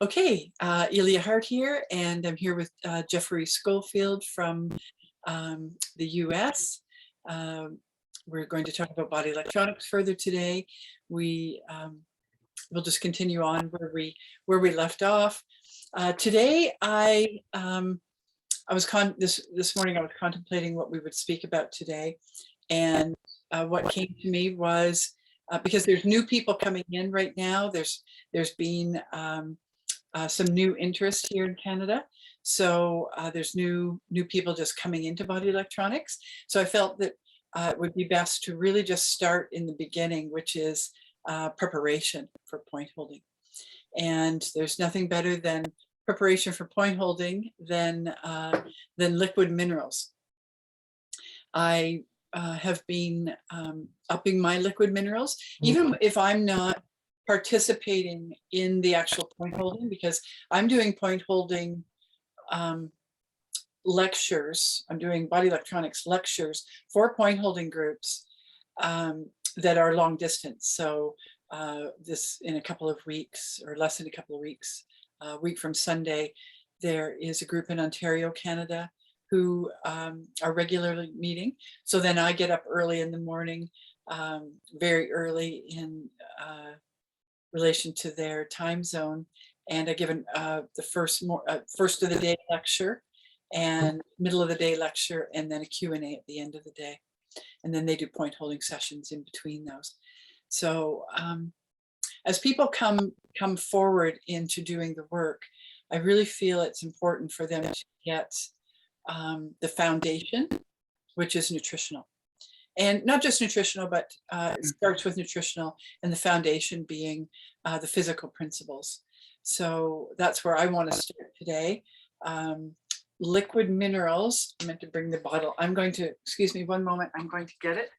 Okay, Illia Hart here, and I'm here with Jeffory Schofield from the US. We're going to talk about body electronics further today. We'll just continue on where we left off. Today, this morning I was contemplating what we would speak about today, and what came to me was because there's new people coming in right now. There's been some new interest here in Canada. So there's new people just coming into body electronics. So I felt that it would be best to really just start in the beginning, which is preparation for point holding. And there's nothing better than preparation for point holding than liquid minerals. I have been upping my liquid minerals, even if I'm not participating in the actual point holding, because I'm doing point holding lectures. I'm doing body electronics lectures for point holding groups that are long distance. So this in a couple of weeks, or less than a couple of weeks, a week from Sunday, there is a group in Ontario, Canada, who are regularly meeting. So then I get up early in the morning, very early in relation to their time zone, and I give the first of the day lecture, and middle of the day lecture, and then a Q&A at the end of the day, and then they do point holding sessions in between those. So as people come forward into doing the work, I really feel it's important for them to get the foundation, which is nutritional. And not just nutritional, but it starts with nutritional, and the foundation being the physical principles. So that's where I want to start today. Liquid minerals. I meant to bring the bottle. I'm going to, excuse me one moment, I'm going to get it.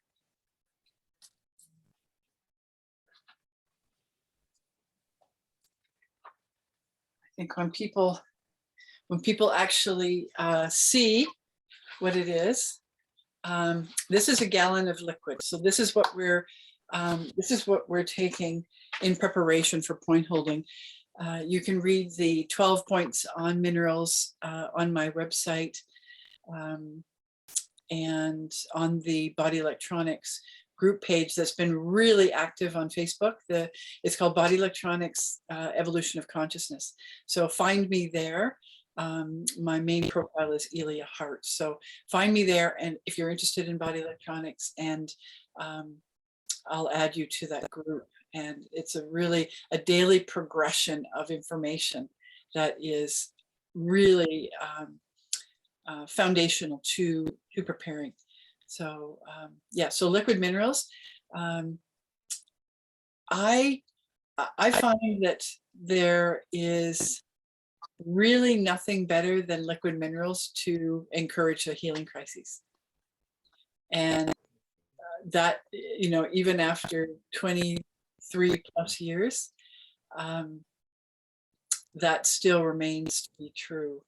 I think when people actually see what it is, this is a gallon of liquid. So this is what we're taking in preparation for point holding. You can read the 12 points on minerals on my website, and on the body electronics group page that's been really active on Facebook. It's called Body Electronics Evolution of Consciousness. So find me there. My main profile is Illia Hart. So find me there, and if you're interested in body electronics, and I'll add you to that group. And it's a daily progression of information that is really foundational to preparing. So yeah, so liquid minerals. I find that there is really nothing better than liquid minerals to encourage a healing crisis. And that, even after 23 plus years, that still remains to be true.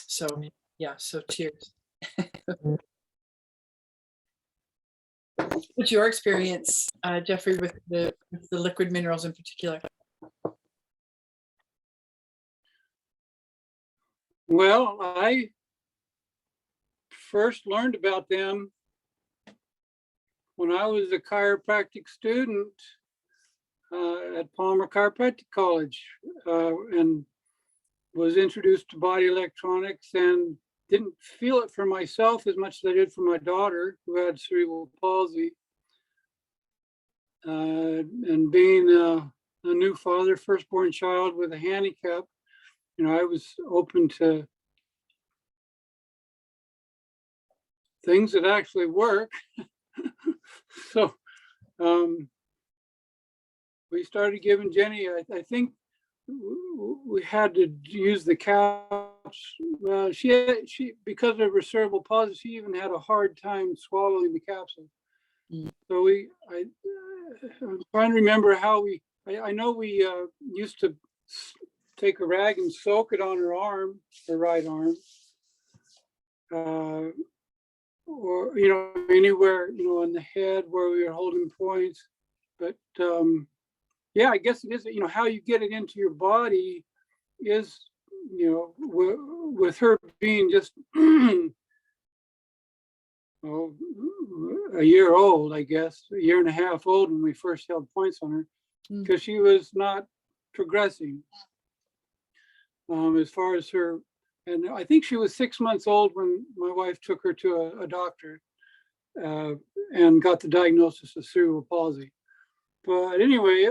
So yeah, so cheers. What's your experience, Jeffory, with the liquid minerals in particular? Well, I first learned about them when I was a chiropractic student at Palmer Chiropractic College, and was introduced to body electronics, and didn't feel it for myself as much as I did for my daughter, who had cerebral palsy. And being a new father, firstborn child with a handicap, I was open to things that actually work. So we started giving Jenny, I think we had to use the caps. Well, she because of her cerebral palsy, she even had a hard time swallowing the capsule. So I'm trying to remember how I know we used to take a rag and soak it on her arm, her right arm, or anywhere, on the head where we were holding points. But yeah, I guess it is, how you get it into your body is, with her being just oh, a year old, I guess, a year and a half old when we first held points on her, because she was not progressing as far as her. And I think she was 6 months old when my wife took her to a doctor and got the diagnosis of cerebral palsy. But anyway,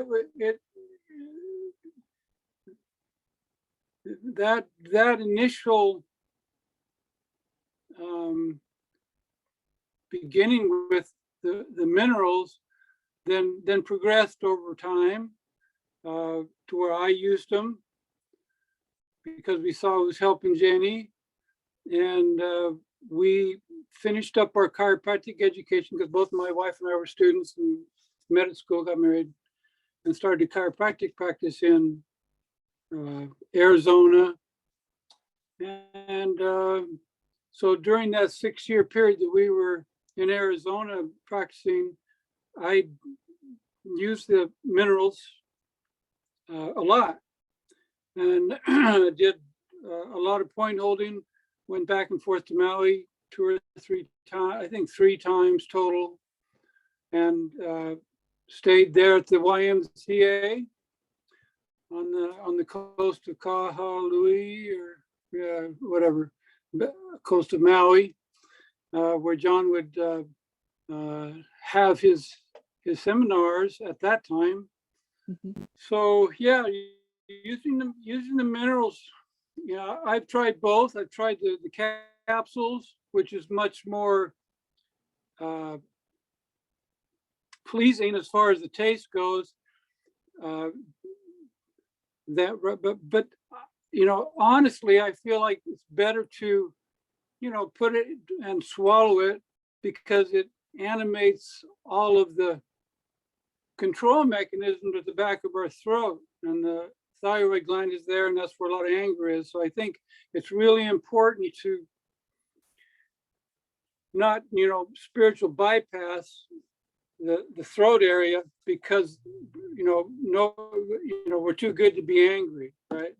that initial beginning with the minerals then progressed over time to where I used them because we saw it was helping Jenny. And we finished up our chiropractic education because both my wife and I were students and met at school, got married, and started chiropractic practice in Arizona. And so during that 6-year period that we were in Arizona practicing, I used the minerals a lot and did a lot of point holding, went back and forth to Maui 2 or 3 times, I think 3 times total, and stayed there at the YMCA on the coast of Kahului or whatever, coast of Maui, where John would have his seminars at that time. So yeah, using the minerals, I've tried both. I've tried the capsules, which is much more pleasing as far as the taste goes. But honestly, I feel like it's better to put it and swallow it because it animates all of the control mechanisms at the back of our throat, and the thyroid gland is there, and that's where a lot of anger is. So I think it's really important to not spiritual bypass the throat area because we're too good to be angry, right?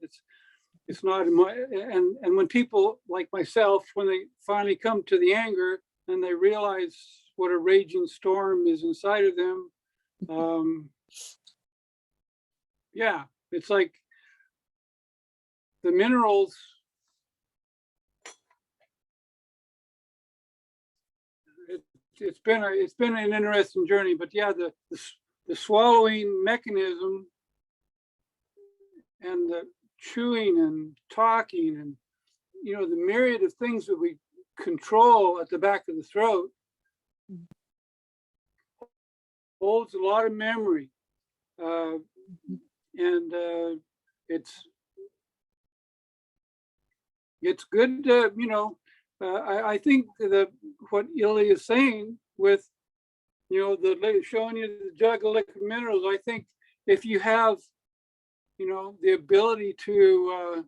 It's not and when people like myself, when they finally come to the anger and they realize what a raging storm is inside of them, yeah, it's like the minerals. It's been an interesting journey, but yeah, the swallowing mechanism and the chewing and talking and the myriad of things that we control at the back of the throat holds a lot of memory, and it's good to I think that what Illia is saying with showing you the jug of liquid minerals, I think if you have the ability to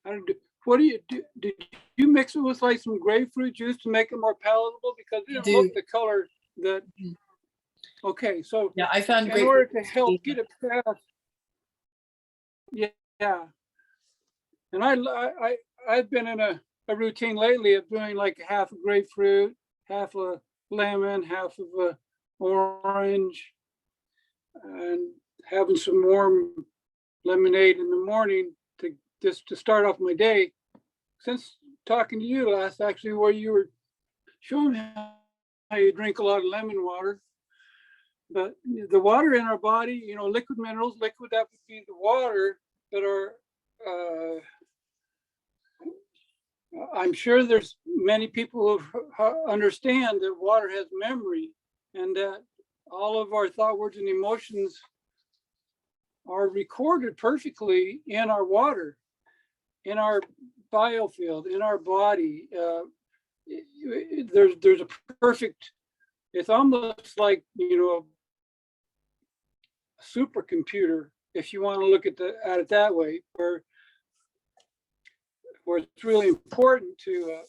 I don't know, what do you do? Did you mix it with like some grapefruit juice to make it more palatable? Because it didn't look the color that. Okay, so yeah, I found in order to help get it past. Yeah, and I've been in a routine lately of doing like half a grapefruit, half a lemon, half of a orange, and having some warm lemonade in the morning to start off my day. Since talking to you last, actually, where you were showing me how you drink a lot of lemon water, but the water in our body, liquid minerals, liquid, that would be the water that are. I'm sure there's many people who understand that water has memory and that all of our thought, words, and emotions are recorded perfectly in our water, in our biofield, in our body. There's a perfect, it's almost like, a supercomputer, if you want to look at it that way, where it's really important to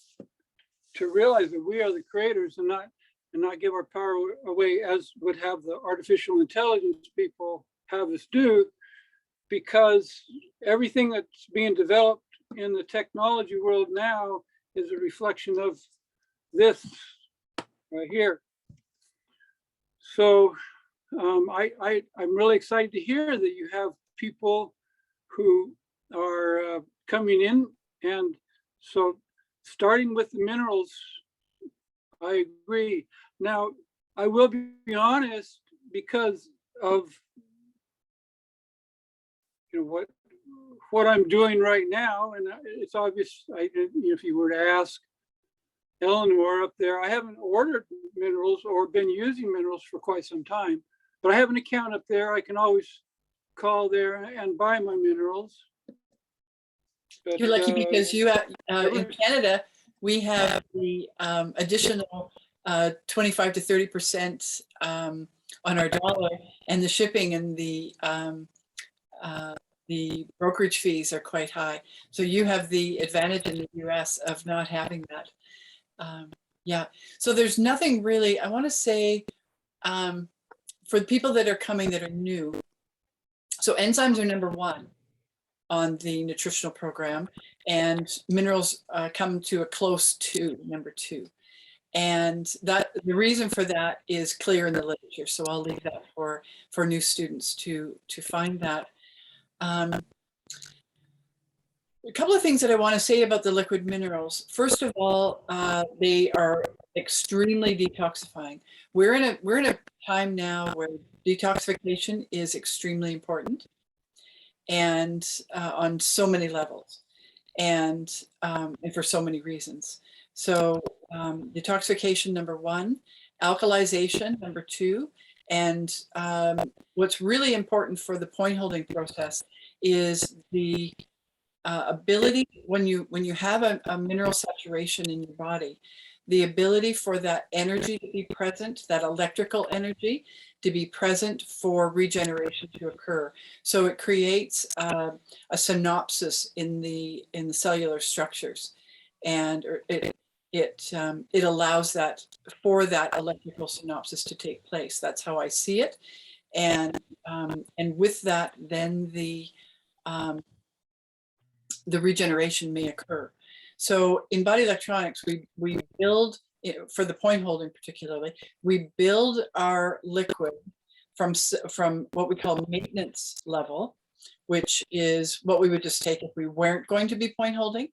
realize that we are the creators and not give our power away, as would have the artificial intelligence people have us do, because everything that's being developed in the technology world now is a reflection of this right here. So I'm really excited to hear that you have people who are coming in. And so starting with the minerals, I agree. Now, I will be honest, because of what I'm doing right now, and it's obvious. If you were to ask Eleanor up there, I haven't ordered minerals or been using minerals for quite some time, but I have an account up there. I can always call there and buy my minerals. But, you're lucky because you have, in Canada, we have the additional 25 to 30% on our dollar, and the shipping and the brokerage fees are quite high. So you have the advantage in the US of not having that. Yeah, so there's nothing really, I want to say, for the people that are coming that are new. So enzymes are number one on the nutritional program, and minerals come to a close to number two. And that the reason for that is clear in the literature. So I'll leave that for new students to find that. A couple of things that I want to say about the liquid minerals. First of all, they are extremely detoxifying. We're in a time now where detoxification is extremely important, and on so many levels, and for so many reasons. So detoxification, number one, alkalization, number two, and what's really important for the point holding process is the ability, when you have a mineral saturation in your body, the ability for that energy to be present, that electrical energy to be present for regeneration to occur. So it creates a synopsis in the cellular structures, and it allows that for that electrical synopsis to take place. That's how I see it, and with that, then the regeneration may occur. So in body electronics, we build, for the point holding particularly, we build our liquid from what we call maintenance level, which is what we would just take if we weren't going to be point holding.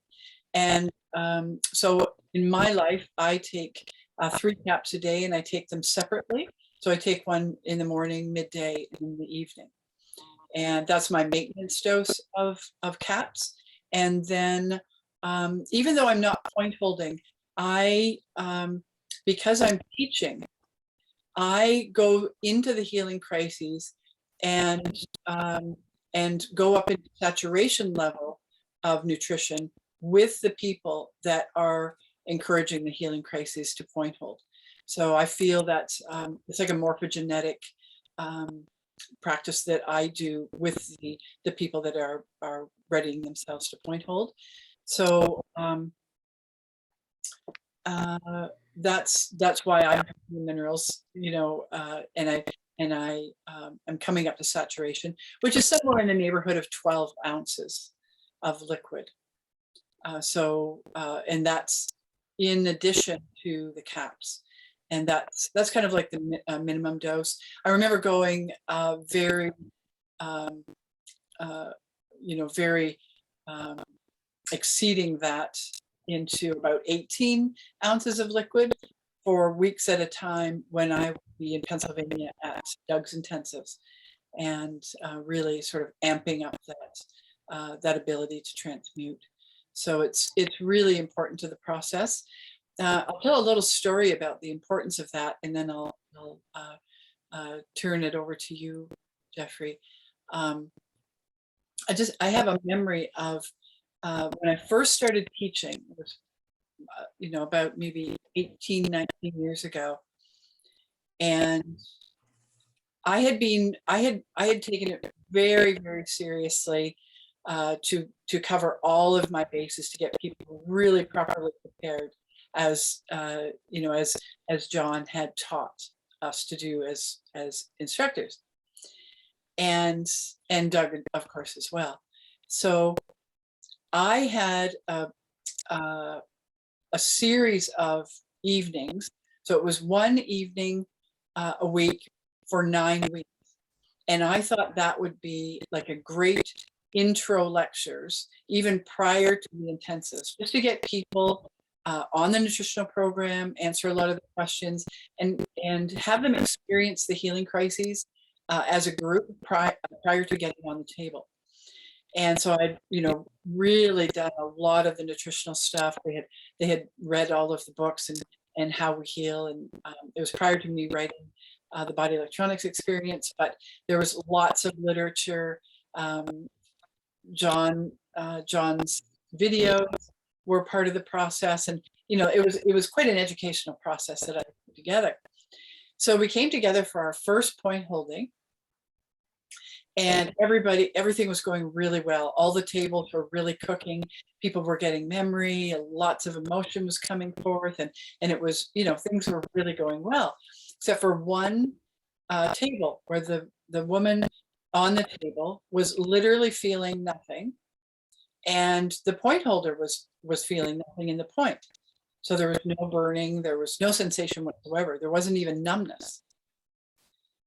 And so in my life, I take 3 caps a day, and I take them separately. So I take one in the morning, midday, and in the evening. And that's my maintenance dose of caps. And then even though I'm not point holding, I, because I'm teaching, I go into the healing crises and go up into saturation level of nutrition with the people that are encouraging the healing crises to point hold. So I feel that it's like a morphogenetic practice that I do with the people that are readying themselves to point hold. So that's why I'm using minerals, and I'm coming up to saturation, which is somewhere in the neighborhood of 12 ounces of liquid. And that's in addition to the caps. And that's kind of like the minimum dose. I remember going very exceeding that into about 18 ounces of liquid for weeks at a time when I would be in Pennsylvania at Doug's Intensives, and really sort of amping up that ability to transmute. So it's really important to the process. I'll tell a little story about the importance of that, and then I'll turn it over to you, Jeffory. I have a memory of when I first started teaching. It was about maybe 18, 19 years ago, and I had taken it very, very seriously to cover all of my bases, to get people really properly prepared, as as John had taught us to do as instructors. and Doug, of course, as well. So I had a series of evenings. So it was one evening a week for 9 weeks. And I thought that would be like a great intro lectures, even prior to the intensives, just to get people on the nutritional program, answer a lot of the questions, and have them experience the healing crises as a group prior to getting on the table. And so I, really done a lot of the nutritional stuff. They had read all of the books and how we heal, and it was prior to me writing the body electronics experience, but there was lots of literature. John's videos were part of the process, and it was quite an educational process that I put together. So we came together for our first point holding, and everything was going really well. All the tables were really cooking. People were getting memory, lots of emotion was coming forth, and it was, things were really going well, except for one table where the woman on the table was literally feeling nothing, and the point holder was feeling nothing in the point. So there was no burning, there was no sensation whatsoever. There wasn't even numbness.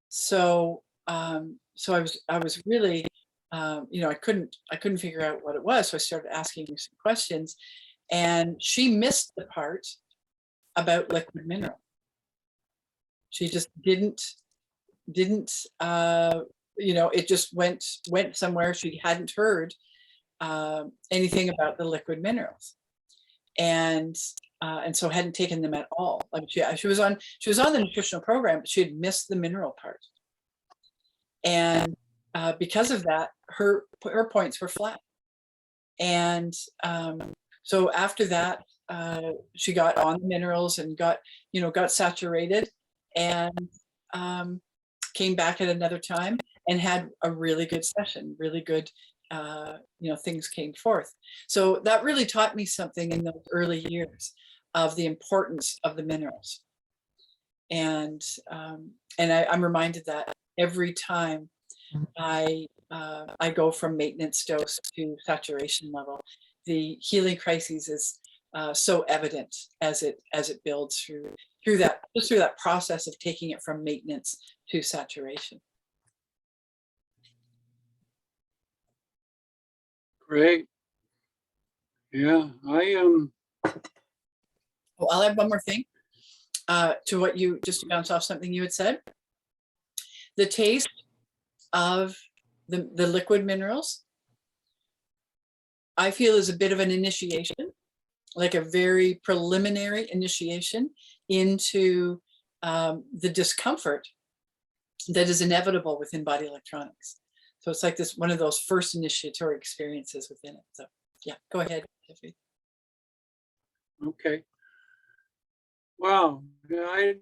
So I was really, I couldn't figure out what it was. So I started asking her some questions, and she missed the part about liquid mineral. She just didn't, it just went somewhere. She hadn't heard anything about the liquid minerals, and so hadn't taken them at all. Like she was on the nutritional program, but she had missed the mineral part. And because of that, her points were flat. And so after that, she got on the minerals and got saturated, and came back at another time and had a really good session, really good, things came forth. So that really taught me something in those early years of the importance of the minerals. And I'm reminded that every time I go from maintenance dose to saturation level, the healing crises is so evident as it builds through that process of taking it from maintenance to saturation. Great. Yeah, Oh, I'll add one more thing to what you, just to bounce off something you had said. The taste of the liquid minerals, I feel, is a bit of an initiation, like a very preliminary initiation into the discomfort that is inevitable within body electronics. So it's like this, one of those first initiatory experiences within it. So yeah, go ahead, Jeffory. okay. Wow. Yeah,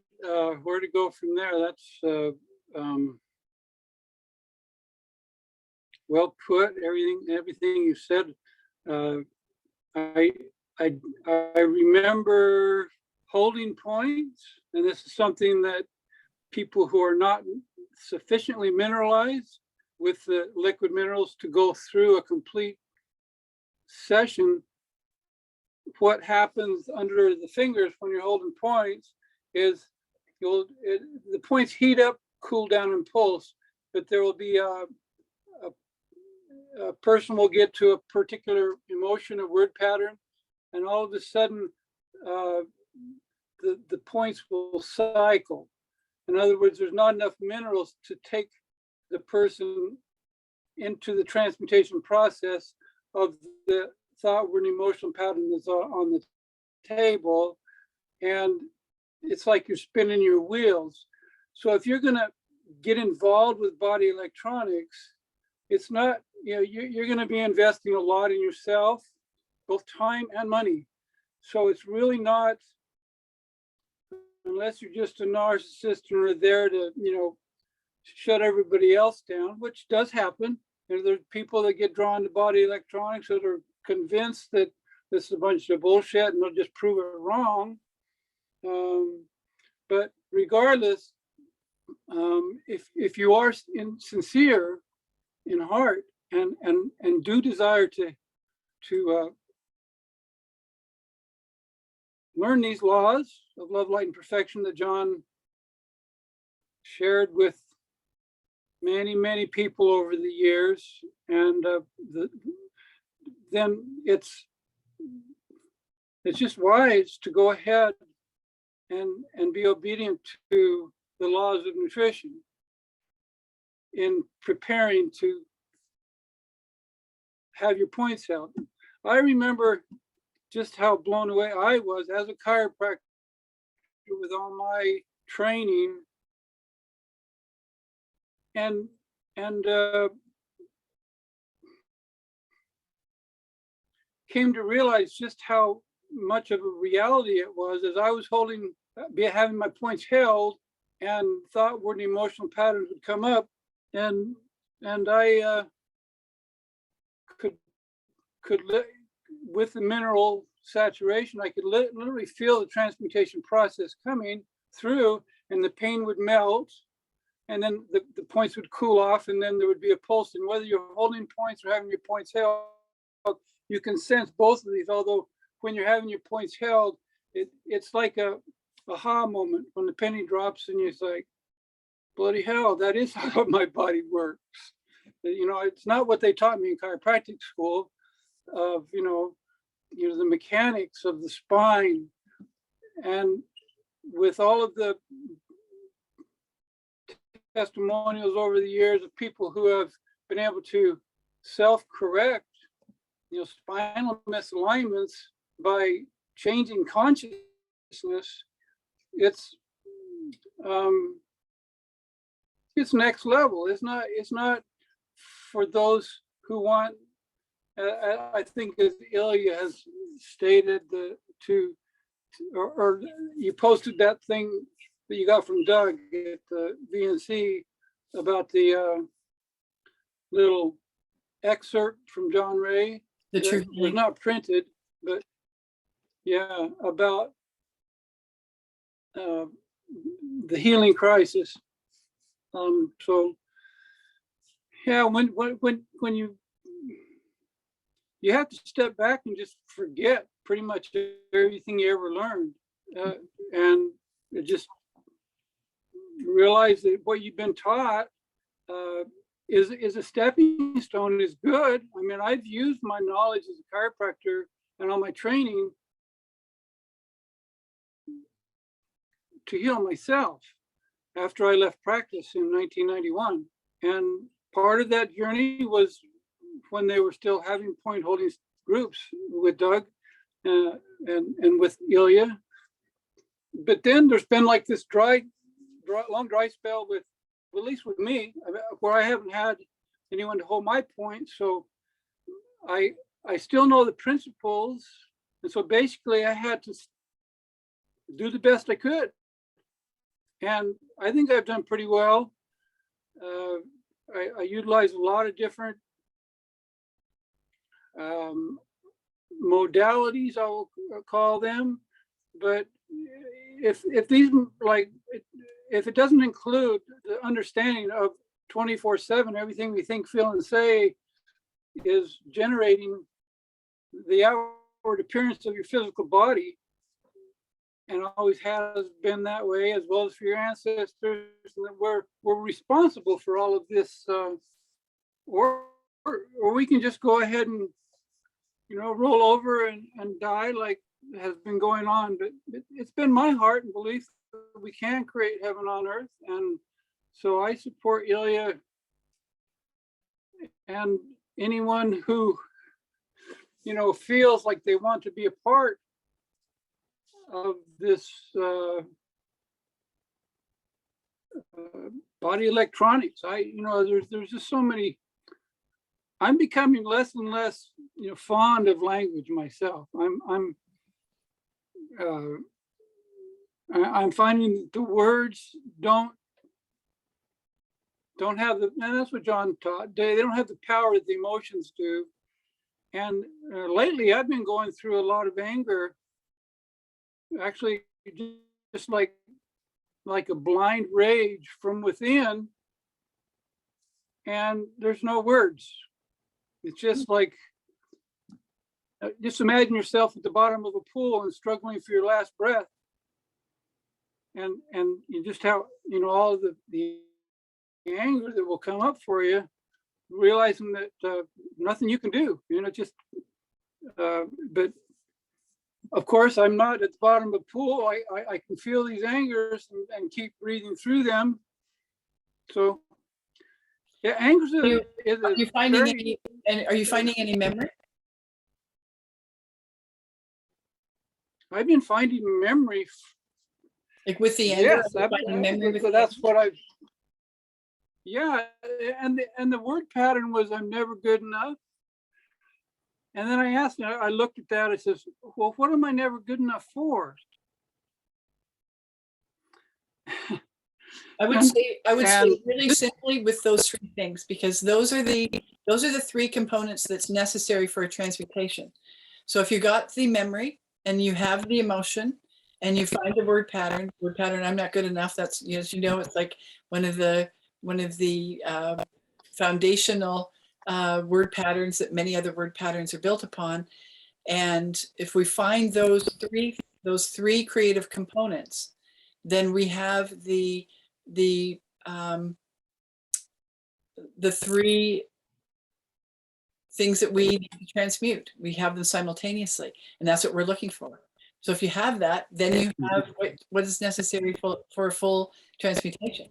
where to go from there? That's well put. Everything you said. I remember holding points, and this is something that people who are not sufficiently mineralized with the liquid minerals to go through a complete session. What happens under the fingers when you're holding points is the points heat up, cool down, and pulse, but there will be a person will get to a particular emotion or word pattern, and all of a sudden the points will cycle. In other words, there's not enough minerals to take the person into the transmutation process of the thought, word, and emotional pattern that's on the table, and it's like you're spinning your wheels. So if you're going to get involved with body electronics, it's not, you're going to be investing a lot in yourself, both time and money. So it's really not, unless you're just a narcissist and are there to, shut everybody else down, which does happen. There's people that get drawn to body electronics that are convinced that this is a bunch of bullshit and they'll just prove it wrong. But regardless, if you are sincere in heart and do desire to learn these laws of love, light, and perfection that John shared with many people over the years, and then it's just wise to go ahead and be obedient to the laws of nutrition in preparing to have your points held. I remember just how blown away I was as a chiropractor with all my training, and came to realize just how much of a reality it was as I was having my points held, and thought word and emotional patterns would come up, and I could with the mineral saturation, I could literally feel the transmutation process coming through, and the pain would melt, and then the points would cool off, and then there would be a pulse. And whether you're holding points or having your points held, you can sense both of these. Although when you're having your points held, it's like a aha moment when the penny drops, and you're like, bloody hell, that is how my body works. It's not what they taught me in chiropractic school of, the mechanics of the spine. And with all of the testimonials over the years of people who have been able to self-correct, spinal misalignments by changing consciousness, it's next level. It's not for those who want. I think as Illia has stated, or you posted that thing that you got from Doug at the VNC about the little excerpt from John Ray. The truth was not printed, but yeah, about the healing crisis. So yeah, when you have to step back and just forget pretty much everything you ever learned, and just realize that what you've been taught is a stepping stone, is good. I mean, I've used my knowledge as a chiropractor and all my training to heal myself after I left practice in 1991. And part of that journey was when they were still having point holding groups with Doug and with Illia. But then there's been like this long dry spell with, at least with me, where I haven't had anyone to hold my point. So I still know the principles. And so basically I had to do the best I could. And I think I've done pretty well. I utilize a lot of different modalities, I will call them. But if it doesn't include the understanding of 24/7, everything we think, feel, and say is generating the outward appearance of your physical body, and always has been that way, as well as for your ancestors. We're responsible for all of this, or we can just go ahead and roll over and die, like has been going on. But it's been my heart and belief that we can create heaven on earth, and so I support Illia and anyone who feels like they want to be a part of this body electronics. There's just so many. I'm becoming less and less fond of language myself. I'm finding that the words don't have the, and that's what John taught. They don't have the power that the emotions do. And lately, I've been going through a lot of anger. Actually, just like like a blind rage from within, and there's no words. It's just like, just imagine yourself at the bottom of a pool and struggling for your last breath, and you just have, you know, all the anger that will come up for you, realizing that nothing you can do, you know, just but of course I'm not at the bottom of the pool. I can feel these angers and keep breathing through them. So yeah, anger is Are you finding very, any, and are you finding any memory? I've been finding memory. Like with the anger, Yes, that's what I've, yeah, and the word pattern was I'm never good enough. And then I asked, I looked at that, I says, well, what am I never good enough for? I would say really simply with those three things, because those are the three components that's necessary for a transmutation. So if you got the memory and you have the emotion and you find the word pattern, I'm not good enough. That's, as you know, it's like one of the foundational word patterns that many other word patterns are built upon. And if we find those three creative components, then we have the three things that we need to transmute. We have them simultaneously, and that's what we're looking for. So if you have that, then you have what is necessary for a full transmutation.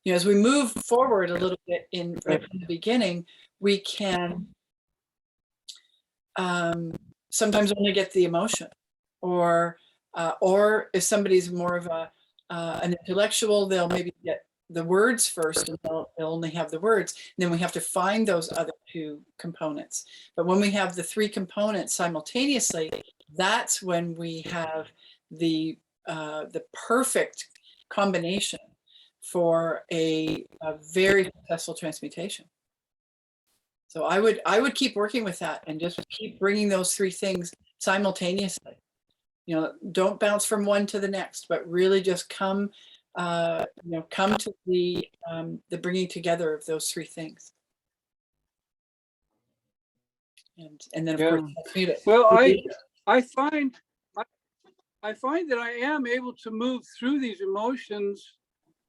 You know, as we move forward a little bit right from the beginning, we can sometimes only get the emotion, or if somebody's more of an intellectual, they'll maybe get the words first, and they'll only have the words. And then we have to find those other two components. But when we have the three components simultaneously, that's when we have the perfect combination for a very successful transmutation. So I would keep working with that and just keep bringing those three things simultaneously. You know, don't bounce from one to the next, but really just come to the bringing together of those three things. And then of course, transmute it. Well, I find that I am able to move through these emotions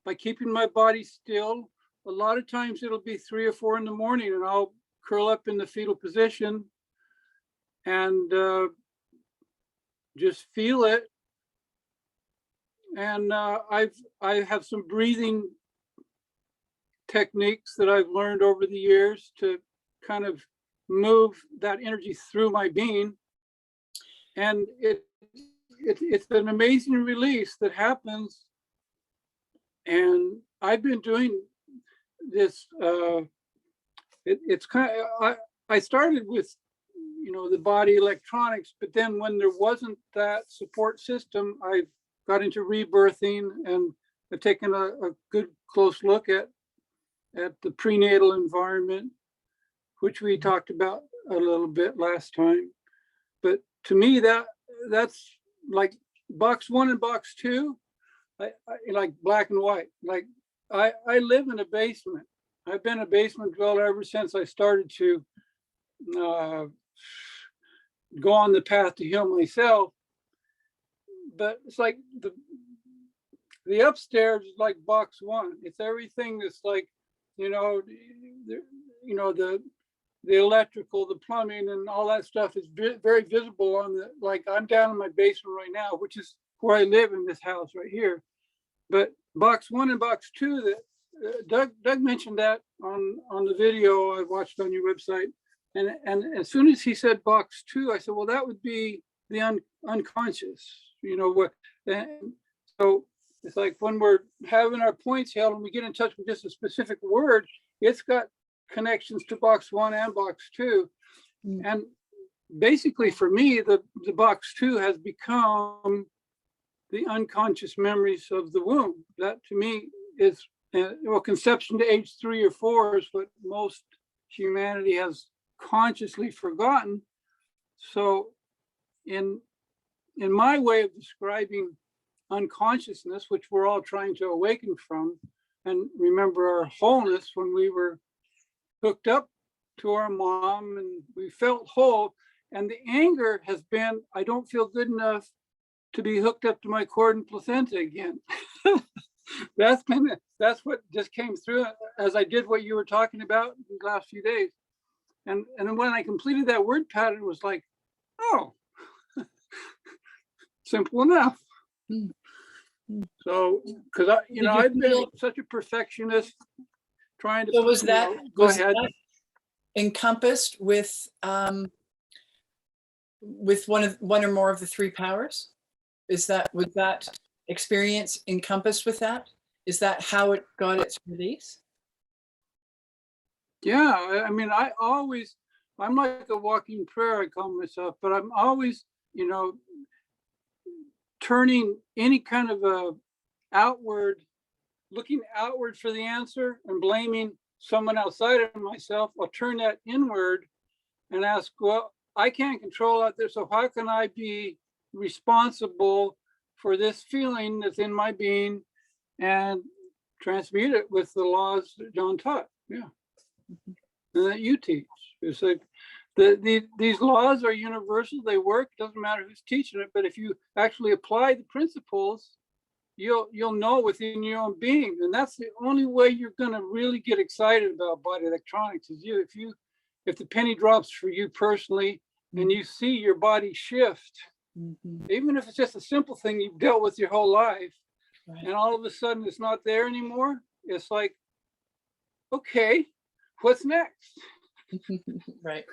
by keeping my body still. A lot of times it'll be 3 or 4 in the morning and I'll curl up in the fetal position and just feel it. And I have some breathing techniques that I've learned over the years to kind of move that energy through my being. And it's an amazing release that happens. And I've been doing this, it's kind of, I started with, you know, the body electronics, but then when there wasn't that support system, I got into rebirthing, and I've taken a good close look at the prenatal environment, which we talked about a little bit last time. But to me, that's like box 1 and box 2, I like black and white. Like I live in a basement. I've been a basement dweller ever since I started to go on the path to heal myself. But it's like the upstairs is like box 1. It's everything that's like, you know, the electrical, the plumbing, and all that stuff is very visible on the, like I'm down in my basement right now, which is where I live in this house right here. But box 1 and box 2, that Doug mentioned that on the video I watched on your website. And as soon as he said box 2, I said, well, that would be the unconscious, you know what? And so it's like when we're having our points held and we get in touch with just a specific word, it's got connections to box 1 and box 2. And basically for me, the box 2 has become the unconscious memories of the womb. That to me is, well, conception to age 3 or 4 is what most humanity has consciously forgotten. So in my way of describing unconsciousness, which we're all trying to awaken from, and remember our wholeness when we were hooked up to our mom and we felt whole. And the anger has been, I don't feel good enough to be hooked up to my cord and placenta again. That's what just came through as I did what you were talking about in the last few days. And then when I completed that word pattern, it was like, oh, simple enough. So, because I've been such a perfectionist, trying to. So was that go ahead? That encompassed with one or more of the three powers? Was that experience encompassed with that? Is that how it got its release? Yeah, I mean, I'm like a walking prayer, I call myself, but I'm always, turning any kind of looking outward for the answer and blaming someone outside of myself. I'll turn that inward and ask, well, I can't control out there, so how can I be responsible for this feeling that's in my being and transmute it with the laws that John taught? Yeah. And that you teach. It's like these laws are universal, they work, doesn't matter who's teaching it, but if you actually apply the principles, you'll know within your own being. And that's the only way you're gonna really get excited about body electronics is if the penny drops for you personally and you see your body shift, even if it's just a simple thing you've dealt with your whole life, right, and all of a sudden it's not there anymore, it's like, okay, what's next? Right.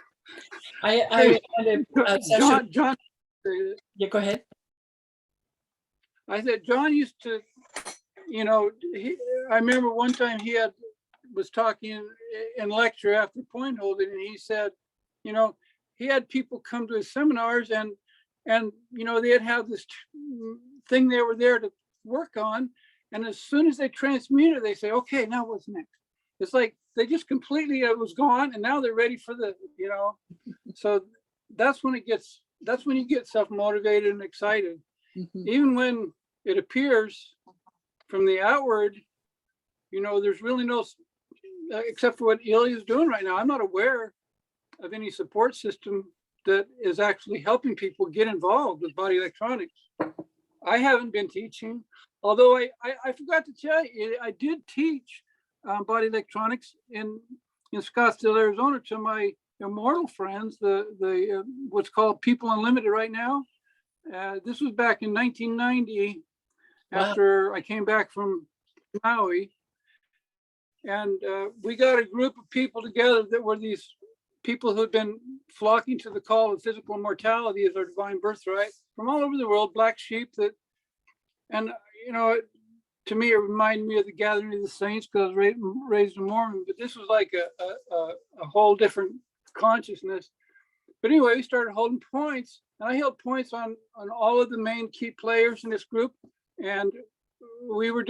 I had a session. John, yeah, go ahead. I said, John used to, I remember one time he was talking in lecture after point holding, and he said, he had people come to his seminars and they'd have this thing they were there to work on. And as soon as they transmute it, they say, okay, now what's next? It's like they just completely, it was gone, and now they're ready for so that's when you get self-motivated and excited. Even when it appears from the outward, there's really no, except for what Illia is doing right now. I'm not aware of any support system that is actually helping people get involved with body electronics. I haven't been teaching, although I forgot to tell you, I did teach body electronics in Scottsdale, Arizona, to my immortal friends, the what's called People Unlimited right now. This was back in 1990, after I came back from Maui, and we got a group of people together that were these people who had been flocking to the call of physical immortality as our divine birthright from all over the world, black sheep to me, it reminded me of the gathering of the saints because I was raised a Mormon, but this was like a whole different consciousness. But anyway, we started holding points, and I held points on all of the main key players in this group. And we got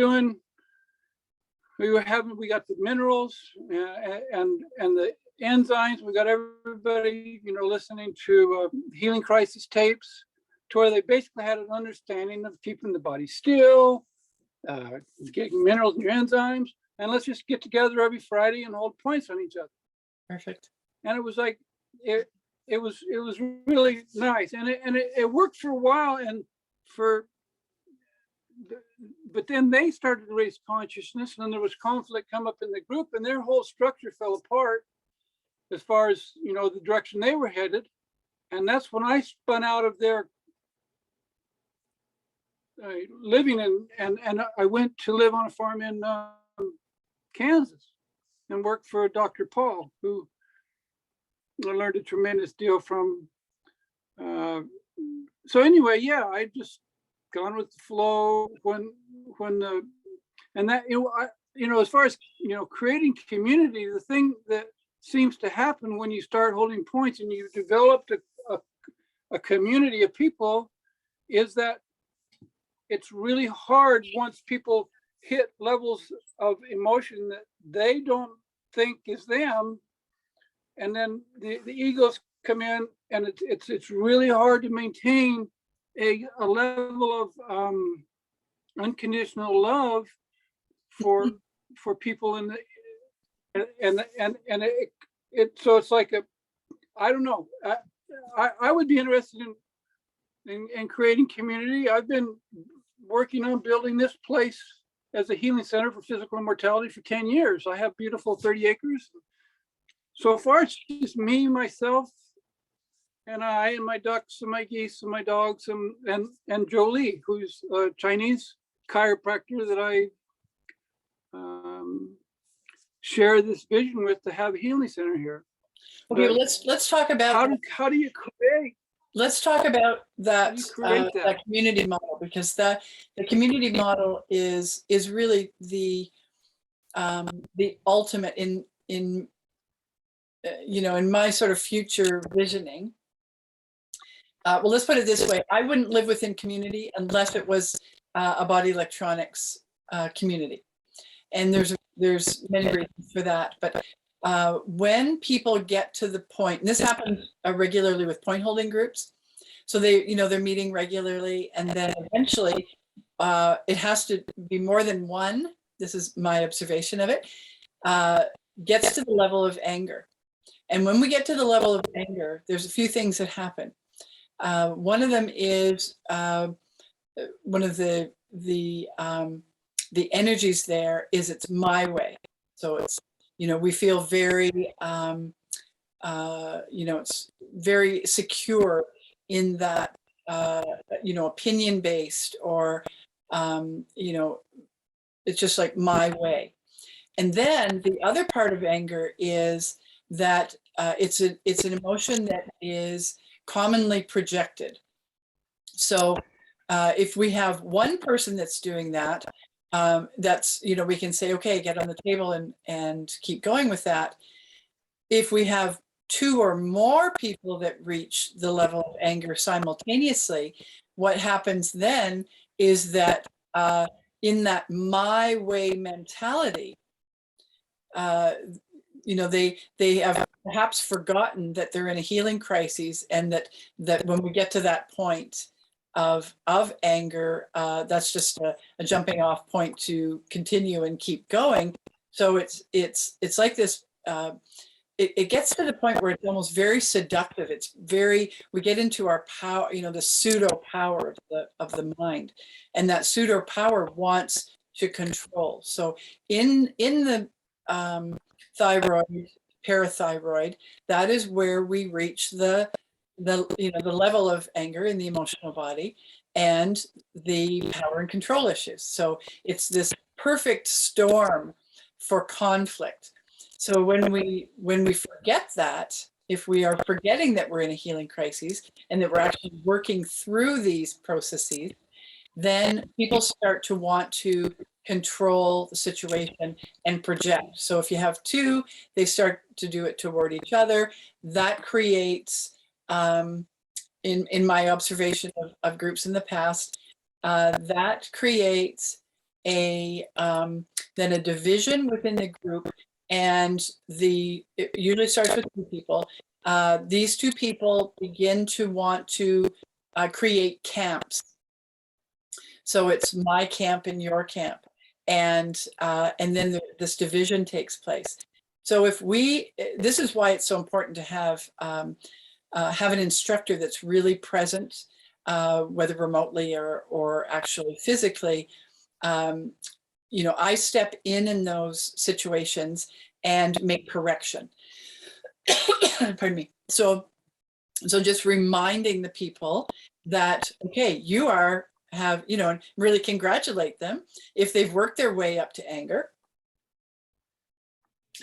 the minerals and the enzymes. We got everybody, listening to Healing Crisis tapes, to where they basically had an understanding of keeping the body still, getting minerals in your enzymes, and let's just get together every Friday and hold points on each other. Perfect. And it was like it was really nice, and it worked for a while, but then they started to raise consciousness, and there was conflict come up in the group, and their whole structure fell apart as far as the direction they were headed. And that's when I spun out of their living and I went to live on a farm in Kansas and worked for Dr. Paul, who I learned a tremendous deal from. So anyway, yeah, I just gone with the flow as far as creating community, the thing that seems to happen when you start holding points and you've developed a community of people is that it's really hard once people hit levels of emotion that they don't think is them, and then the egos come in, and it's really hard to maintain a level of unconditional love for people in the, and so it's like I don't know. I would be interested in creating community. I've been working on building this place as a healing center for physical immortality for 10 years. I have beautiful 30 acres. So far, it's just me, myself, and I, and my ducks, and my geese, and my dogs, and Jolie, who's a Chinese chiropractor that I share this vision with, to have a healing center here. Okay, well, let's talk about how do you create? Let's talk about that, that? that community model, because the community model is really the ultimate in you know, in my sort of future visioning. Well, let's put it this way: I wouldn't live within community unless it was a body electronics community, and there's many reasons for that. But when people get to the point, and this happens regularly with point holding groups, so they're meeting regularly, and then eventually it has to be more than one. This is my observation of it. Gets to the level of anger, and when we get to the level of anger, there's a few things that happen. One of them is one of the energies there is it's my way. So it's, we feel very, it's very secure in that, opinion based, or, it's just like my way. And then the other part of anger is that it's an emotion that is commonly projected. So if we have one person that's doing that, that's, we can say, okay, get on the table and keep going with that. If we have two or more people that reach the level of anger simultaneously, what happens then is that in that my way mentality, they have perhaps forgotten that they're in a healing crisis, and that when we get to that point of anger, that's just a jumping off point to continue and keep going. So it's like this. It gets to the point where it's almost very seductive. We get into our power, the pseudo power of the mind, and that pseudo power wants to control. So in the thyroid, parathyroid, that is where we reach the level of anger in the emotional body and the power and control issues. So it's this perfect storm for conflict. So when we forget that, if we are forgetting that we're in a healing crisis and that we're actually working through these processes, then people start to want to control the situation and project. So if you have two, they start to do it toward each other. That creates, in my observation of groups in the past, that creates then a division within the group, and it usually starts with two people. These two people begin to want to create camps. So it's my camp and your camp, and then this division takes place. So this is why it's so important to have an instructor that's really present, whether remotely or actually physically. I step in those situations and make correction. Pardon me. So just reminding the people that, okay, and really congratulate them if they've worked their way up to anger.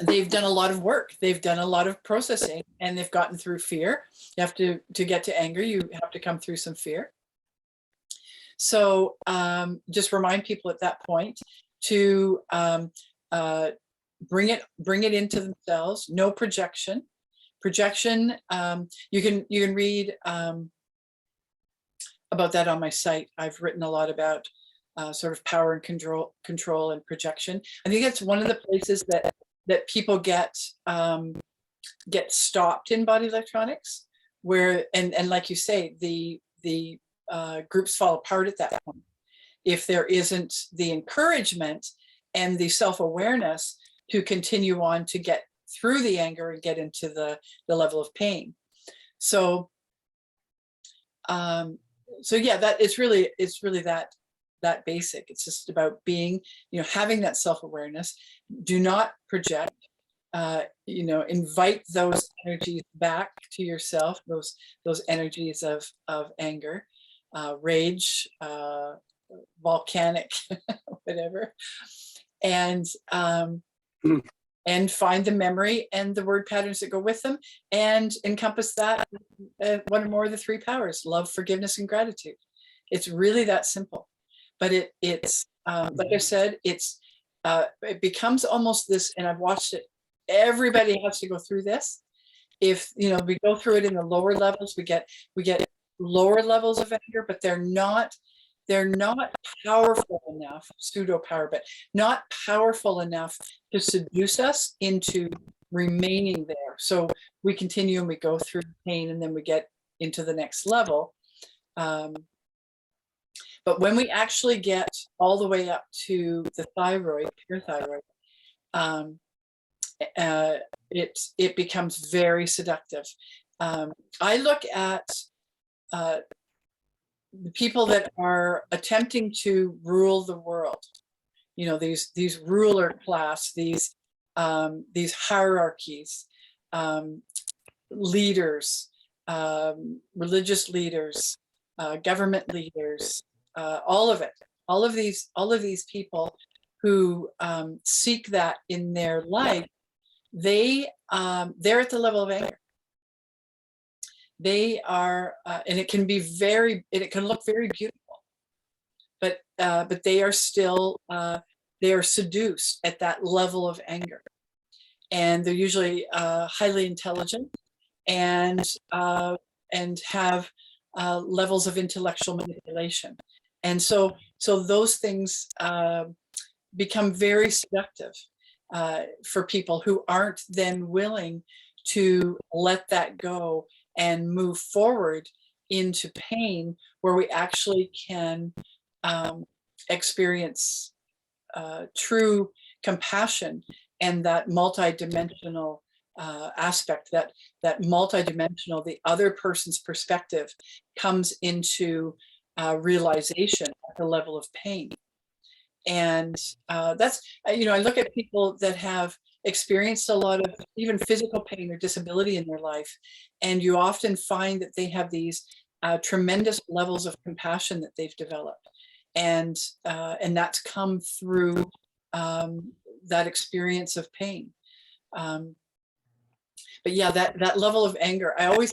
They've done a lot of work. They've done a lot of processing, and they've gotten through fear. You have to get to anger, you have to come through some fear. So just remind people at that point to bring it into themselves. No projection. Projection. You can read about that on my site. I've written a lot about sort of power and control and projection. I think that's one of the places that people get stopped in body electronics, where and like you say, the groups fall apart at that point. if there isn't the encouragement and the self-awareness to continue on to get through the anger and get into the level of pain. So so yeah, that it's really that basic. It's just about being, having that self-awareness. Do not project. Invite those energies back to yourself, those energies of anger, rage, volcanic, whatever, and find the memory and the word patterns that go with them, and encompass that one or more of the three powers: love, forgiveness, and gratitude. It's really that simple. But it's like I said, it becomes almost this, and I've watched it. Everybody has to go through this. If we go through it in the lower levels, we get lower levels of anger, but they're not powerful enough, pseudo power, but not powerful enough to seduce us into remaining there. So we continue and we go through pain, and then we get into the next level. But when we actually get all the way up to the thyroid, pure thyroid, it becomes very seductive. I look at the people that are attempting to rule the world. These ruler class, these hierarchies, leaders, religious leaders, government leaders, all of it. All of these people who seek that in their life, they're at the level of anger. They are, and it can look very beautiful, but they are still they are seduced at that level of anger, and they're usually highly intelligent and have levels of intellectual manipulation, and so those things become very seductive for people who aren't then willing to let that go and move forward into pain, where we actually can experience true compassion and that multidimensional aspect, that multidimensional, the other person's perspective comes into realization at the level of pain. And that's, I look at people that have experienced a lot of even physical pain or disability in their life, and you often find that they have these tremendous levels of compassion that they've developed, and that's come through that experience of pain. But yeah, that level of anger, I always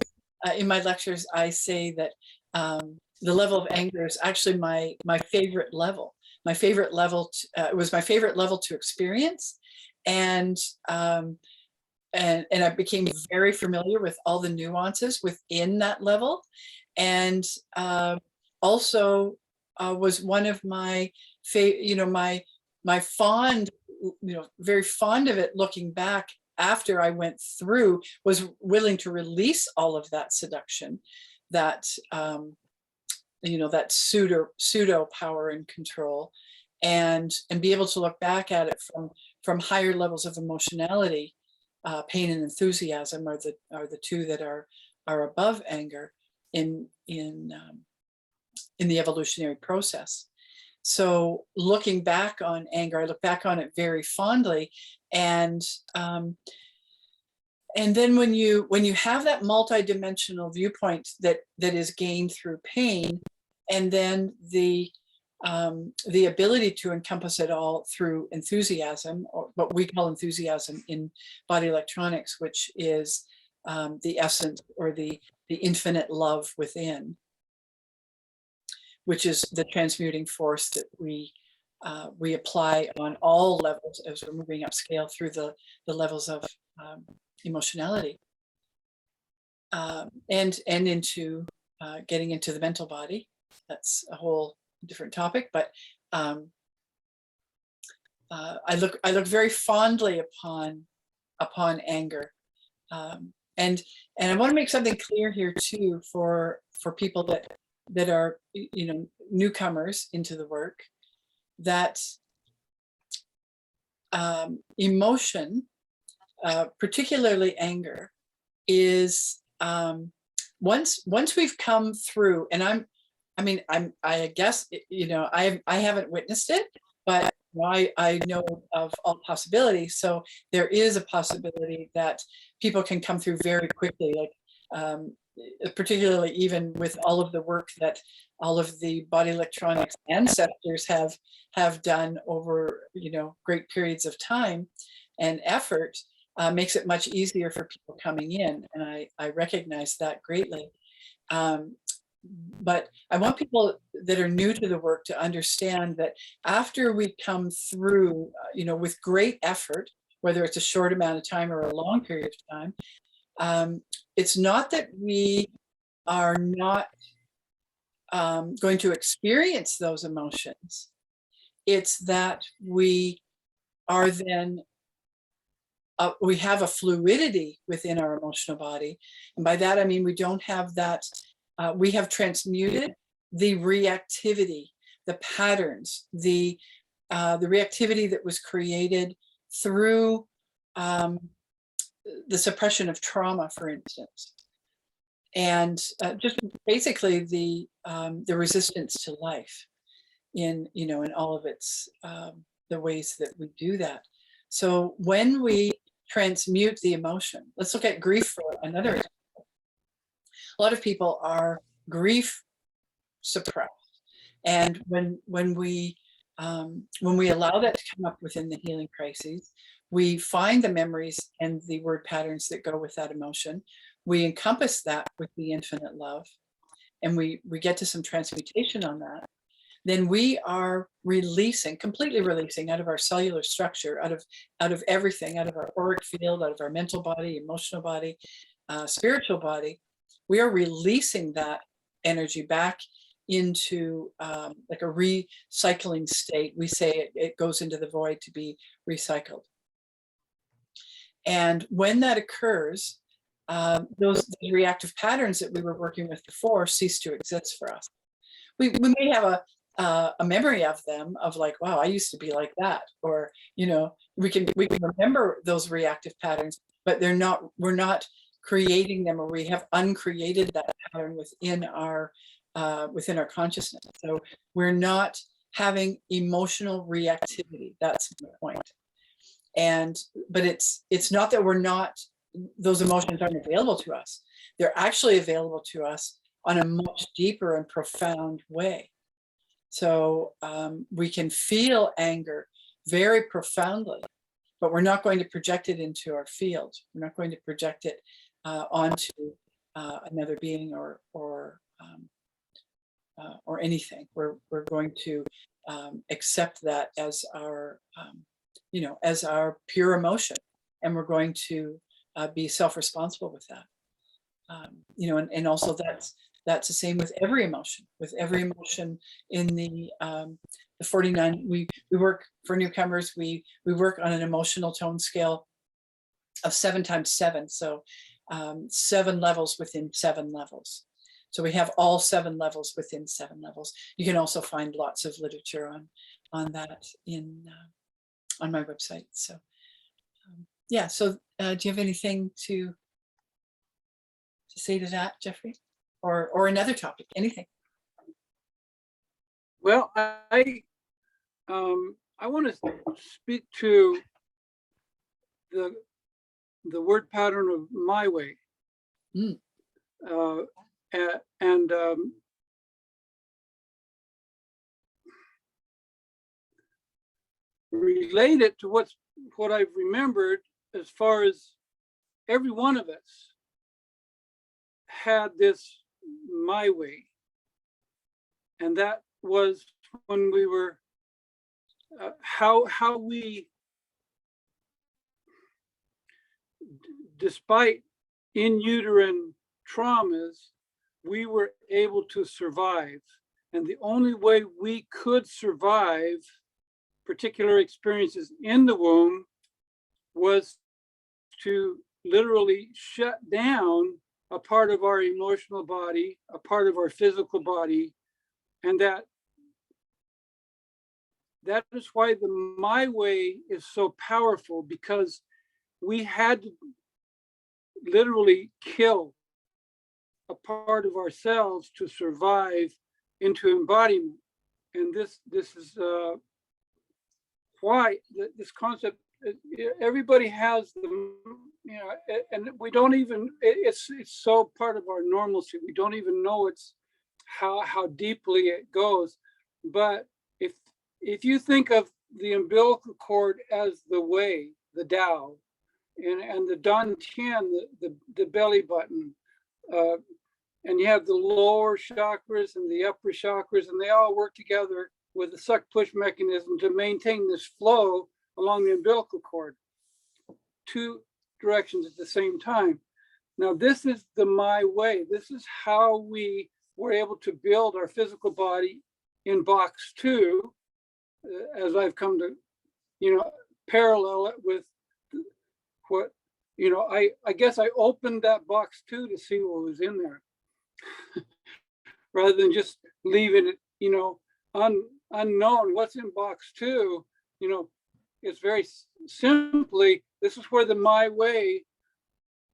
in my lectures I say that the level of anger is actually my favorite level. My favorite level, it was my favorite level to experience, and I became very familiar with all the nuances within that level, and also was one of my my fond, very fond of it. Looking back after I went through, was willing to release all of that seduction, that that pseudo power and control, and be able to look back at it from higher levels of emotionality. Pain and enthusiasm are the two that are above anger in the evolutionary process. So looking back on anger, I look back on it very fondly, and then when you have that multidimensional viewpoint that is gained through pain, and then the ability to encompass it all through enthusiasm, or what we call enthusiasm in body electronics, which is the essence, or the infinite love within, which is the transmuting force that we apply on all levels as we're moving upscale through the levels of emotionality, and into getting into the mental body. That's a whole different topic, but I look very fondly upon anger, and I want to make something clear here too for people that that are, you know, newcomers into the work, that emotion, particularly anger, is once we've come through, and I guess, you know, I haven't witnessed it, but I know of all possibilities. So there is a possibility that people can come through very quickly, like particularly even with all of the work that all of the body electronics ancestors have done over, you know, great periods of time and effort, makes it much easier for people coming in, and I recognize that greatly. But I want people that are new to the work to understand that after we come through, you know, with great effort, whether it's a short amount of time or a long period of time, it's not that we are not going to experience those emotions. It's that we are then, we have a fluidity within our emotional body. And by that, I mean, we don't have that, we have transmuted the reactivity, the patterns, the reactivity that was created through the suppression of trauma, for instance, and just basically the resistance to life in, you know, in all of its the ways that we do that. So when we transmute the emotion, let's look at grief for another example. A lot of people are grief suppressed, and when we allow that to come up within the healing crises, we find the memories and the word patterns that go with that emotion. We encompass that with the infinite love, and we get to some transmutation on that. Then we are releasing, completely releasing out of our cellular structure, out of everything, out of our auric field, out of our mental body, emotional body, spiritual body. We are releasing that energy back into like a recycling state. We say it goes into the void to be recycled. And when that occurs, those reactive patterns that we were working with before cease to exist for us. We may have a memory of them, of like, wow, I used to be like that, or, you know, we can remember those reactive patterns, but we're not creating them, or we have uncreated that pattern within our consciousness. So we're not having emotional reactivity. That's the point. But it's not that those emotions aren't available to us. They're actually available to us on a much deeper and profound way. So we can feel anger very profoundly, but we're not going to project it into our field. We're not going to project it onto another being or anything. We're going to accept that as our, you know, as our pure emotion, and we're going to be self-responsible with that. You know, and also that's the same with every emotion. With every emotion in the 49, we work for newcomers. We work on an emotional tone scale of 7 times 7, so 7 levels within 7 levels. So we have all 7 levels within 7 levels. You can also find lots of literature on that on my website. So yeah. So do you have anything to say to that, Jeffory, or another topic? Anything? Well, I want to speak to the word pattern of my way. Mm. And relate it to what I've remembered, as far as every one of us had this my way. And that was when we were, how we, despite in uterine traumas, we were able to survive. And the only way we could survive particular experiences in the womb was to literally shut down a part of our emotional body, a part of our physical body, and that is why the my way is so powerful, because we had to literally kill a part of ourselves to survive into embodiment. And this is why this concept, everybody has the, and we don't even, it's so part of our normalcy. We don't even know it's how deeply it goes. But if you think of the umbilical cord as the way, the Tao, and the Dantian, the belly button, and you have the lower chakras and the upper chakras, and they all work together with a suck push mechanism to maintain this flow along the umbilical cord, two directions at the same time. Now, this is the my way. This is how we were able to build our physical body in box 2, as I've come to, parallel it with what, I guess I opened that box 2 to see what was in there, rather than just leaving it, unknown. What's in box 2, it's very simply, this is where the my way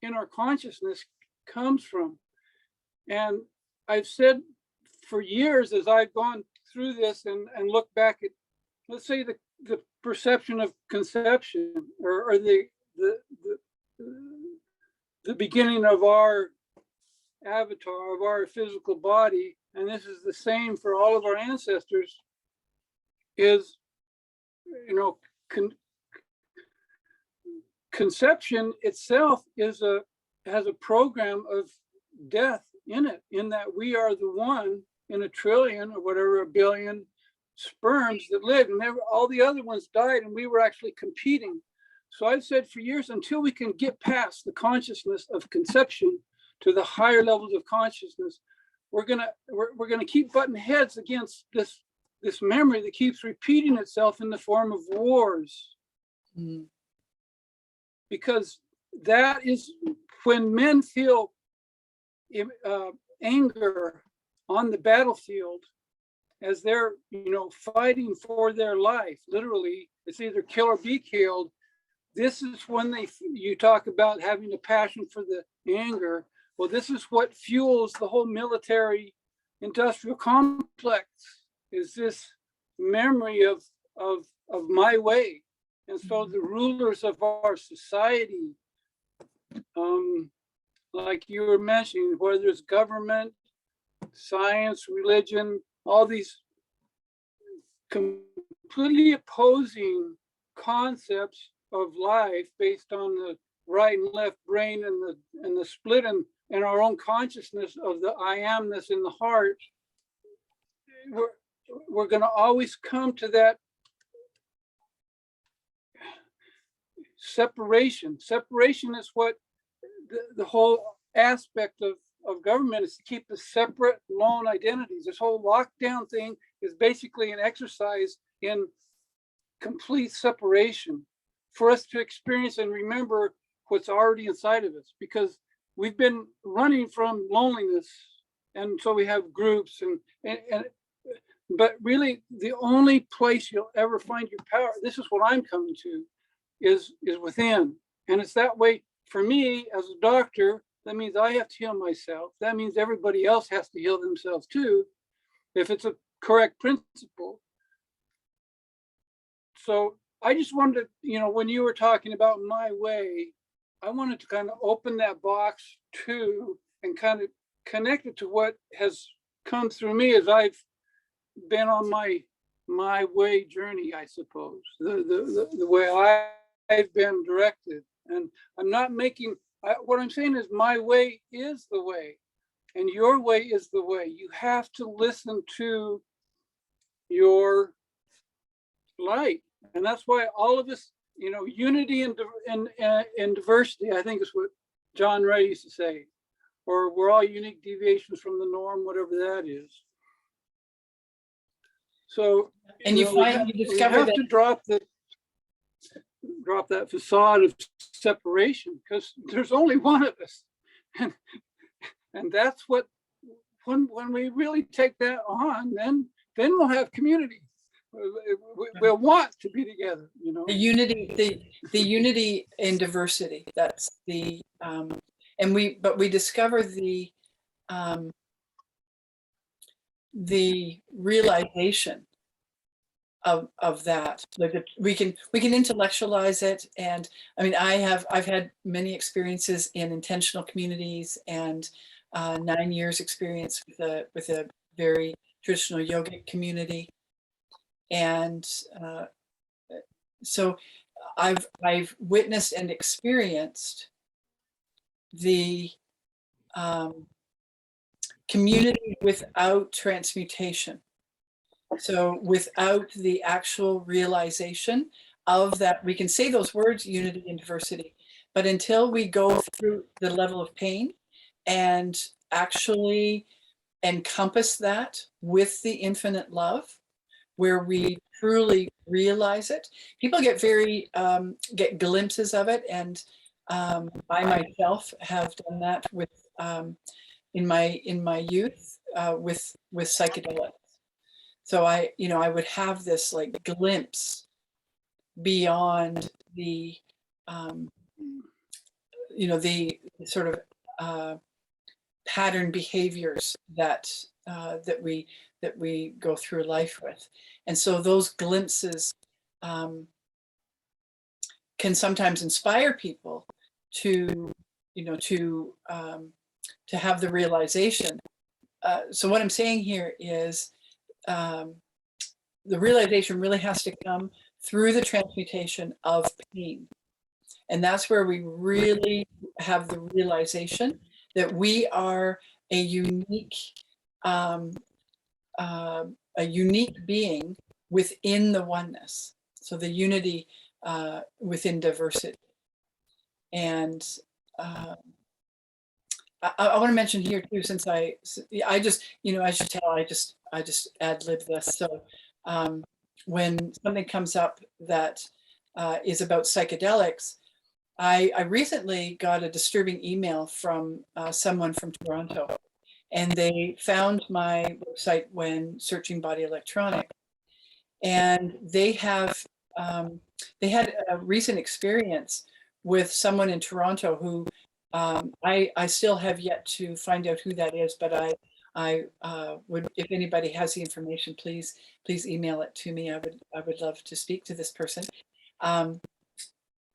in our consciousness comes from. And I've said for years, as I've gone through this and look back at, let's say, the perception of conception, or the beginning of our avatar, of our physical body, and this is the same for all of our ancestors, is, conception itself has a program of death in it, in that we are the one in a trillion or whatever, a billion sperms that lived, and all the other ones died, and we were actually competing. So I've said for years, until we can get past the consciousness of conception to the higher levels of consciousness, we're gonna keep butting heads against this memory that keeps repeating itself in the form of wars. Mm-hmm. Because that is when men feel anger on the battlefield, as they're fighting for their life. Literally, it's either kill or be killed. This is when you talk about having a passion for the anger. Well, this is what fuels the whole military industrial complex, is this memory of my way. And so the rulers of our society, like you were mentioning, whether it's government, science, religion, all these completely opposing concepts of life based on the right and left brain and the split in our own consciousness of the I amness in the heart, we're going to always come to that separation. Separation is what the whole aspect of government is, to keep the separate lone identities. This whole lockdown thing is basically an exercise in complete separation for us to experience and remember what's already inside of us, because we've been running from loneliness, and so we have groups and but really the only place you'll ever find your power, this is what I'm coming to, is within. And it's that way for me as a doctor. That means I have to heal myself. That means everybody else has to heal themselves too, if it's a correct principle. So I just wanted to, when you were talking about my way, I wanted to kind of open that box too, and kind of connect it to what has come through me as I've been on my way journey, I suppose, the way I've been directed. And I'm not making, what I'm saying is my way is the way, and your way is the way. You have to listen to your light. And that's why all of us, unity and diversity, I think is what John Ray used to say, or we're all unique deviations from the norm, whatever that is. So, and you discover that to drop that facade of separation, because there's only one of us. And And that's what, when we really take that on, then we'll have community. We'll want to be together, you know. The unity in diversity. That's the but we discover the realization of that. Like we can intellectualize it, and I mean I've had many experiences in intentional communities, and 9 years experience with a very traditional yogic community, and so I've witnessed and experienced the community without transmutation. So without the actual realization of that, we can say those words, unity and diversity, but until we go through the level of pain and actually encompass that with the infinite love, where we truly realize it, people get get glimpses of it. And I myself have done that with in my youth with psychedelics. So I would have this like glimpse beyond the the sort of pattern behaviors that we go through life with. And so those glimpses can sometimes inspire people to have the realization. So what I'm saying here is the realization really has to come through the transmutation of pain. And that's where we really have the realization that we are a unique being within the oneness. So the unity within diversity. And I want to mention here too, since I just, as you tell, I just ad-lib this. So when something comes up that is about psychedelics, I recently got a disturbing email from someone from Toronto, and they found my website when searching body electronics, and they had a recent experience with someone in Toronto who I still have yet to find out who that is, but I would, if anybody has the information, please email it to me. I would love to speak to this person.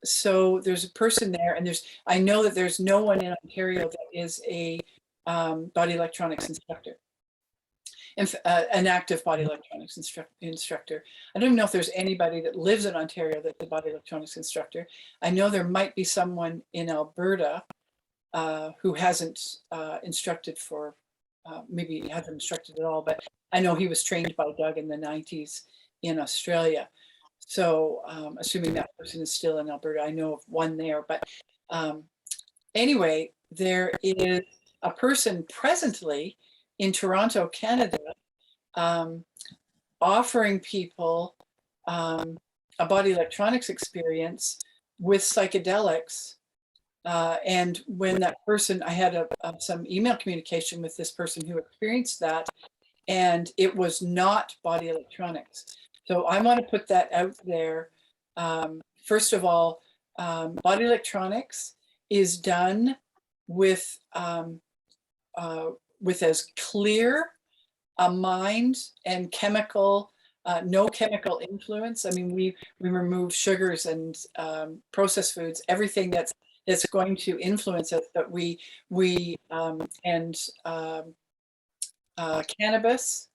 So there's a person there, and I know that there's no one in Ontario that is a body electronics instructor, an active body electronics instructor. I don't even know if there's anybody that lives in Ontario that's a body electronics instructor. I know there might be someone in Alberta who hasn't instructed for, maybe hasn't instructed at all, but I know he was trained by Doug in the 90s in Australia. So assuming that person is still in Alberta, I know of one there. But anyway, there is a person presently in Toronto, Canada, offering people a body electronics experience with psychedelics. And when that person, I had some email communication with this person who experienced that, and it was not body electronics. So I want to put that out there. First of all, body electronics is done with as clear a mind and chemical, no chemical influence. I mean, we remove sugars and processed foods, everything that's going to influence us. But we cannabis.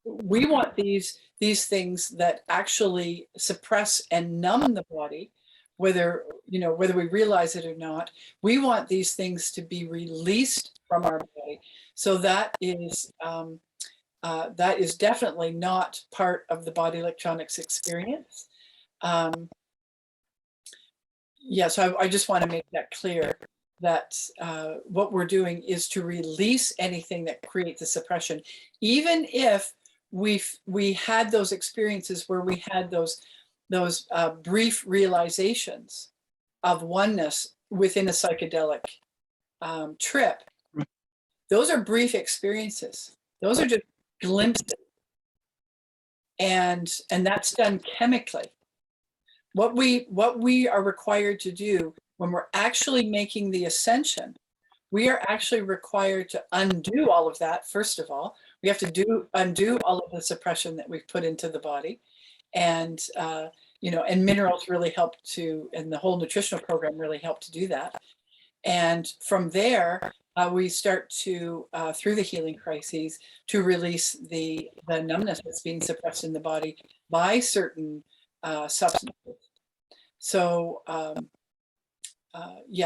We want these things that actually suppress and numb the body, whether we realize it or not. We want these things to be released from our body. So that is definitely not part of the body electronics experience. So I just want to make that clear, that what we're doing is to release anything that creates a suppression, even if we had those experiences where we had those brief realizations of oneness within a psychedelic trip. Those are brief experiences. Those are just glimpses. And that's done chemically. What we are required to do when we're actually making the ascension, we are actually required to undo all of that. First of all, we have to undo all of the suppression that we've put into the body. And, and minerals really help to, and the whole nutritional program really helped to do that. And from there, we start to, through the healing crises, to release the numbness that's being suppressed in the body by certain substances. So,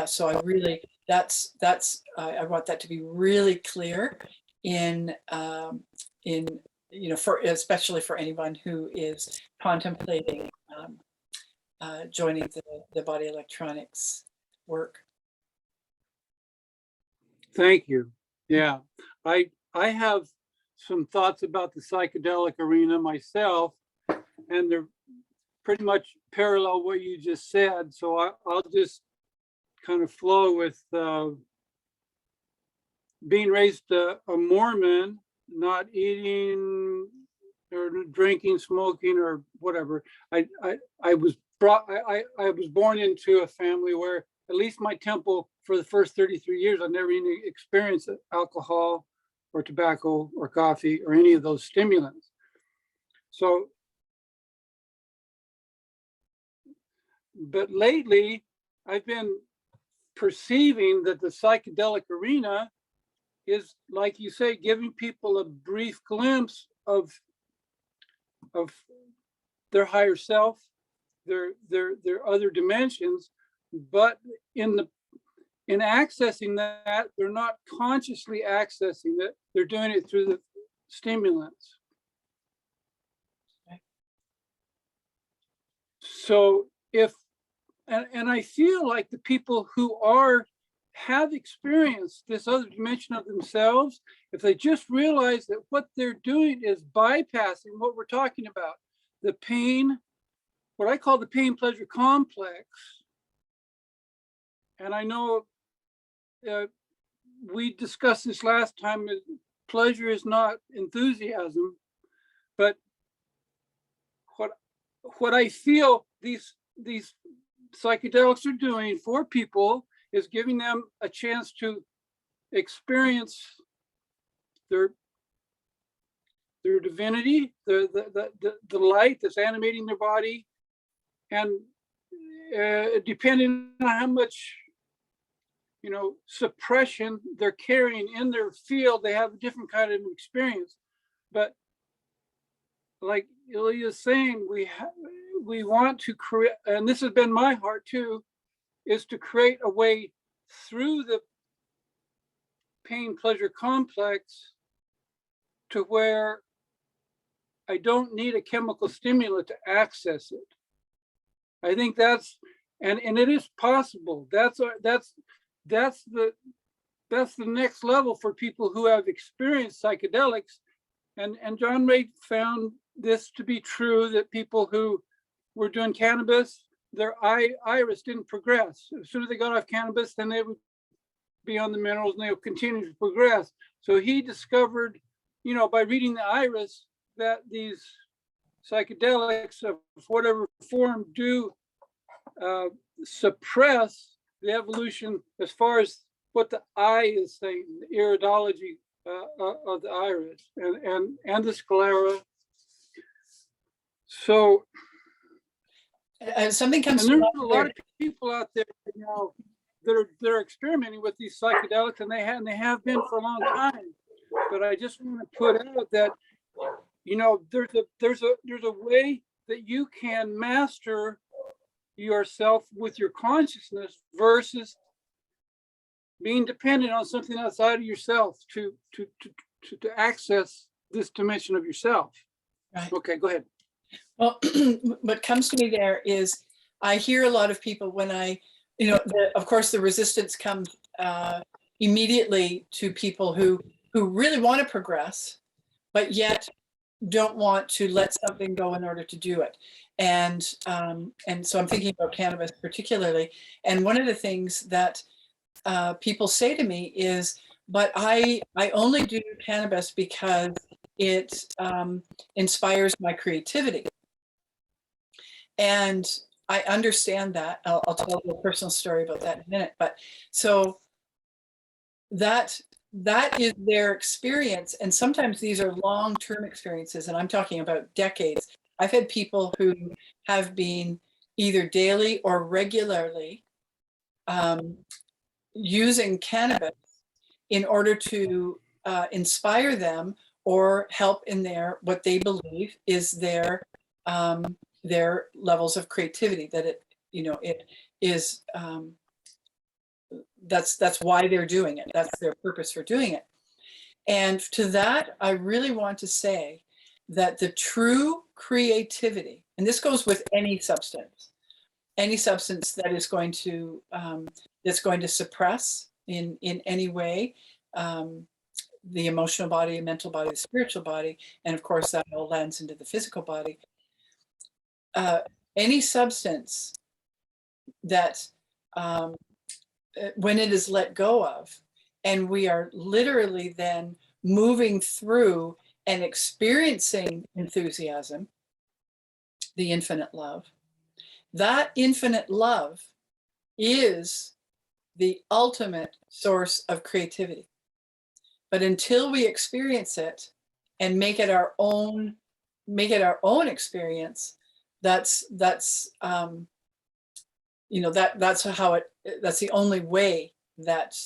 so I really, I want that to be really clear especially for anyone who is contemplating joining the body electronics work. Thank you. Yeah, I have some thoughts about the psychedelic arena myself, and they're pretty much parallel what you just said. So I'll just kind of flow with being raised a Mormon, not eating or drinking, smoking, or whatever. I was born into a family where at least my temple for the first 33 years, I never even experienced alcohol or tobacco or coffee or any of those stimulants. So, but lately I've been perceiving that the psychedelic arena is, like you say, giving people a brief glimpse of their higher self, their other dimensions, but in accessing that, they're not consciously accessing it. They're doing it through the stimulants. Okay. So and I feel like the people who have experienced this other dimension of themselves, if they just realize that what they're doing is bypassing what we're talking about, the pain, what I call the pain pleasure complex. And I know we discussed this last time, pleasure is not enthusiasm, but what I feel these psychedelics are doing for people is giving them a chance to experience their divinity, the light that's animating their body, and depending on how much suppression they're carrying in their field, they have a different kind of experience. But like Illia is saying, we want to create, and this has been my heart too, is to create a way through the pain pleasure complex to where I don't need a chemical stimulant to access it. I think that's, and it is possible. That's the next level for people who have experienced psychedelics. And John Ray found this to be true, that people who were doing cannabis, their iris didn't progress. As soon as they got off cannabis, then they would be on the minerals and they would continue to progress. So he discovered, by reading the iris, that these psychedelics of whatever form do suppress the evolution as far as what the eye is saying, the iridology of the iris and the sclera. So, something comes. And there's a lot of people out there now that are experimenting with these psychedelics, and they have been for a long time. But I just want to put out that there's a way that you can master yourself with your consciousness versus being dependent on something outside of yourself to access this dimension of yourself. Right. Okay, go ahead. Well, what comes to me there is I hear a lot of people when of course, the resistance comes immediately to people who really want to progress, but yet don't want to let something go in order to do it. And so I'm thinking about cannabis particularly. And one of the things that people say to me is, but I only do cannabis because it inspires my creativity. And I understand that. I'll tell you a personal story about that in a minute. But so that is their experience. And sometimes these are long-term experiences, and I'm talking about decades. I've had people who have been either daily or regularly using cannabis in order to inspire them or help in what they believe is their levels of creativity, that it is that's why they're doing it. That's their purpose for doing it. And to that, I really want to say that the true creativity, and this goes with any substance that is going to suppress in any way the emotional body, mental body, the spiritual body, and of course that all lands into the physical body. Any substance that when it is let go of, and we are literally then moving through and experiencing enthusiasm, the infinite love, that infinite love is the ultimate source of creativity. But until we experience it and make it our own experience, that's the only way that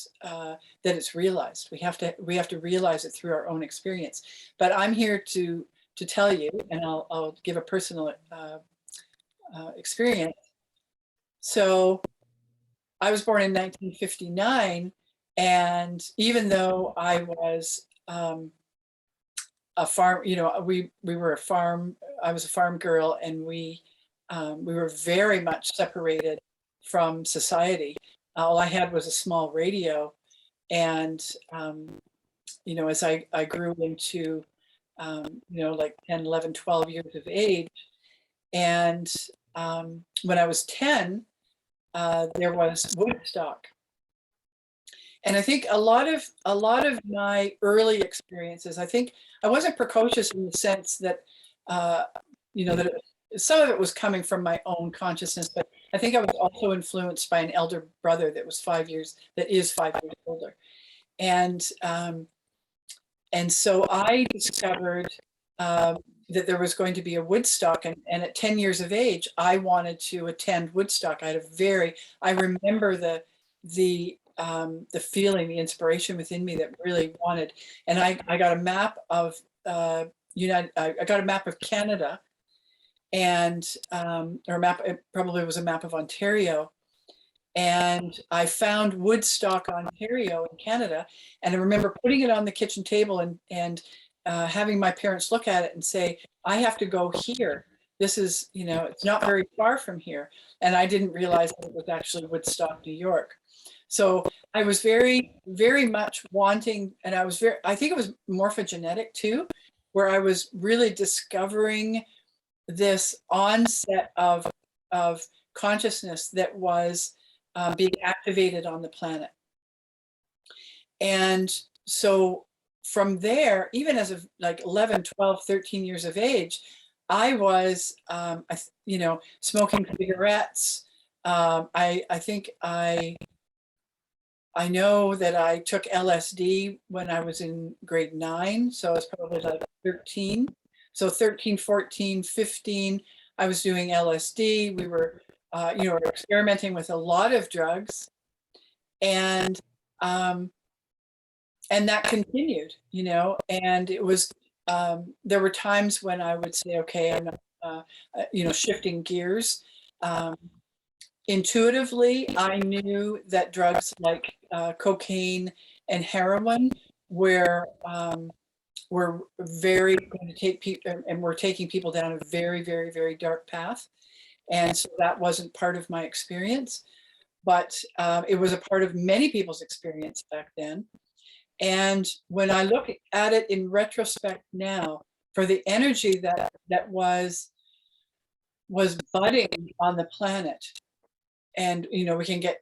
it's realized. We have to realize it through our own experience. But I'm here to tell you, and I'll give a personal experience. So I was born in 1959, and even though I was a farm, we were a farm. I was a farm girl, and we were very much separated from society. All I had was a small radio, and as I grew into like 10, 11, 12 years of age, and when I was 10, there was Woodstock. And I think a lot of my early experiences, I think I wasn't precocious in the sense that, that some of it was coming from my own consciousness, but I think I was also influenced by an elder brother that is 5 years older. And so I discovered that there was going to be a Woodstock, and at 10 years of age, I wanted to attend Woodstock. I remember the feeling, the inspiration within me that really wanted, and I got a map of I got a map of Canada, and or a map, it probably was a map of Ontario, and I found Woodstock, Ontario in Canada, and I remember putting it on the kitchen table and having my parents look at it and say, I have to go here. This is, it's not very far from here. And I didn't realize that it was actually Woodstock, New York. So I was very, very much wanting, and I think it was morphogenetic too, where I was really discovering this onset of consciousness that was being activated on the planet. And so from there, even as of like 11, 12, 13 years of age, I was, smoking cigarettes. I think I know that I took LSD when I was in grade 9. So I was probably like 13. So 13, 14, 15, I was doing LSD. We were, experimenting with a lot of drugs. And that continued, and it was, there were times when I would say, okay, I'm not, shifting gears. Intuitively, I knew that drugs like cocaine and heroin were very going to take people, and were taking people down a very, very, very dark path. And so that wasn't part of my experience, but it was a part of many people's experience back then. And when I look at it in retrospect now, for the energy that was budding on the planet, and we can get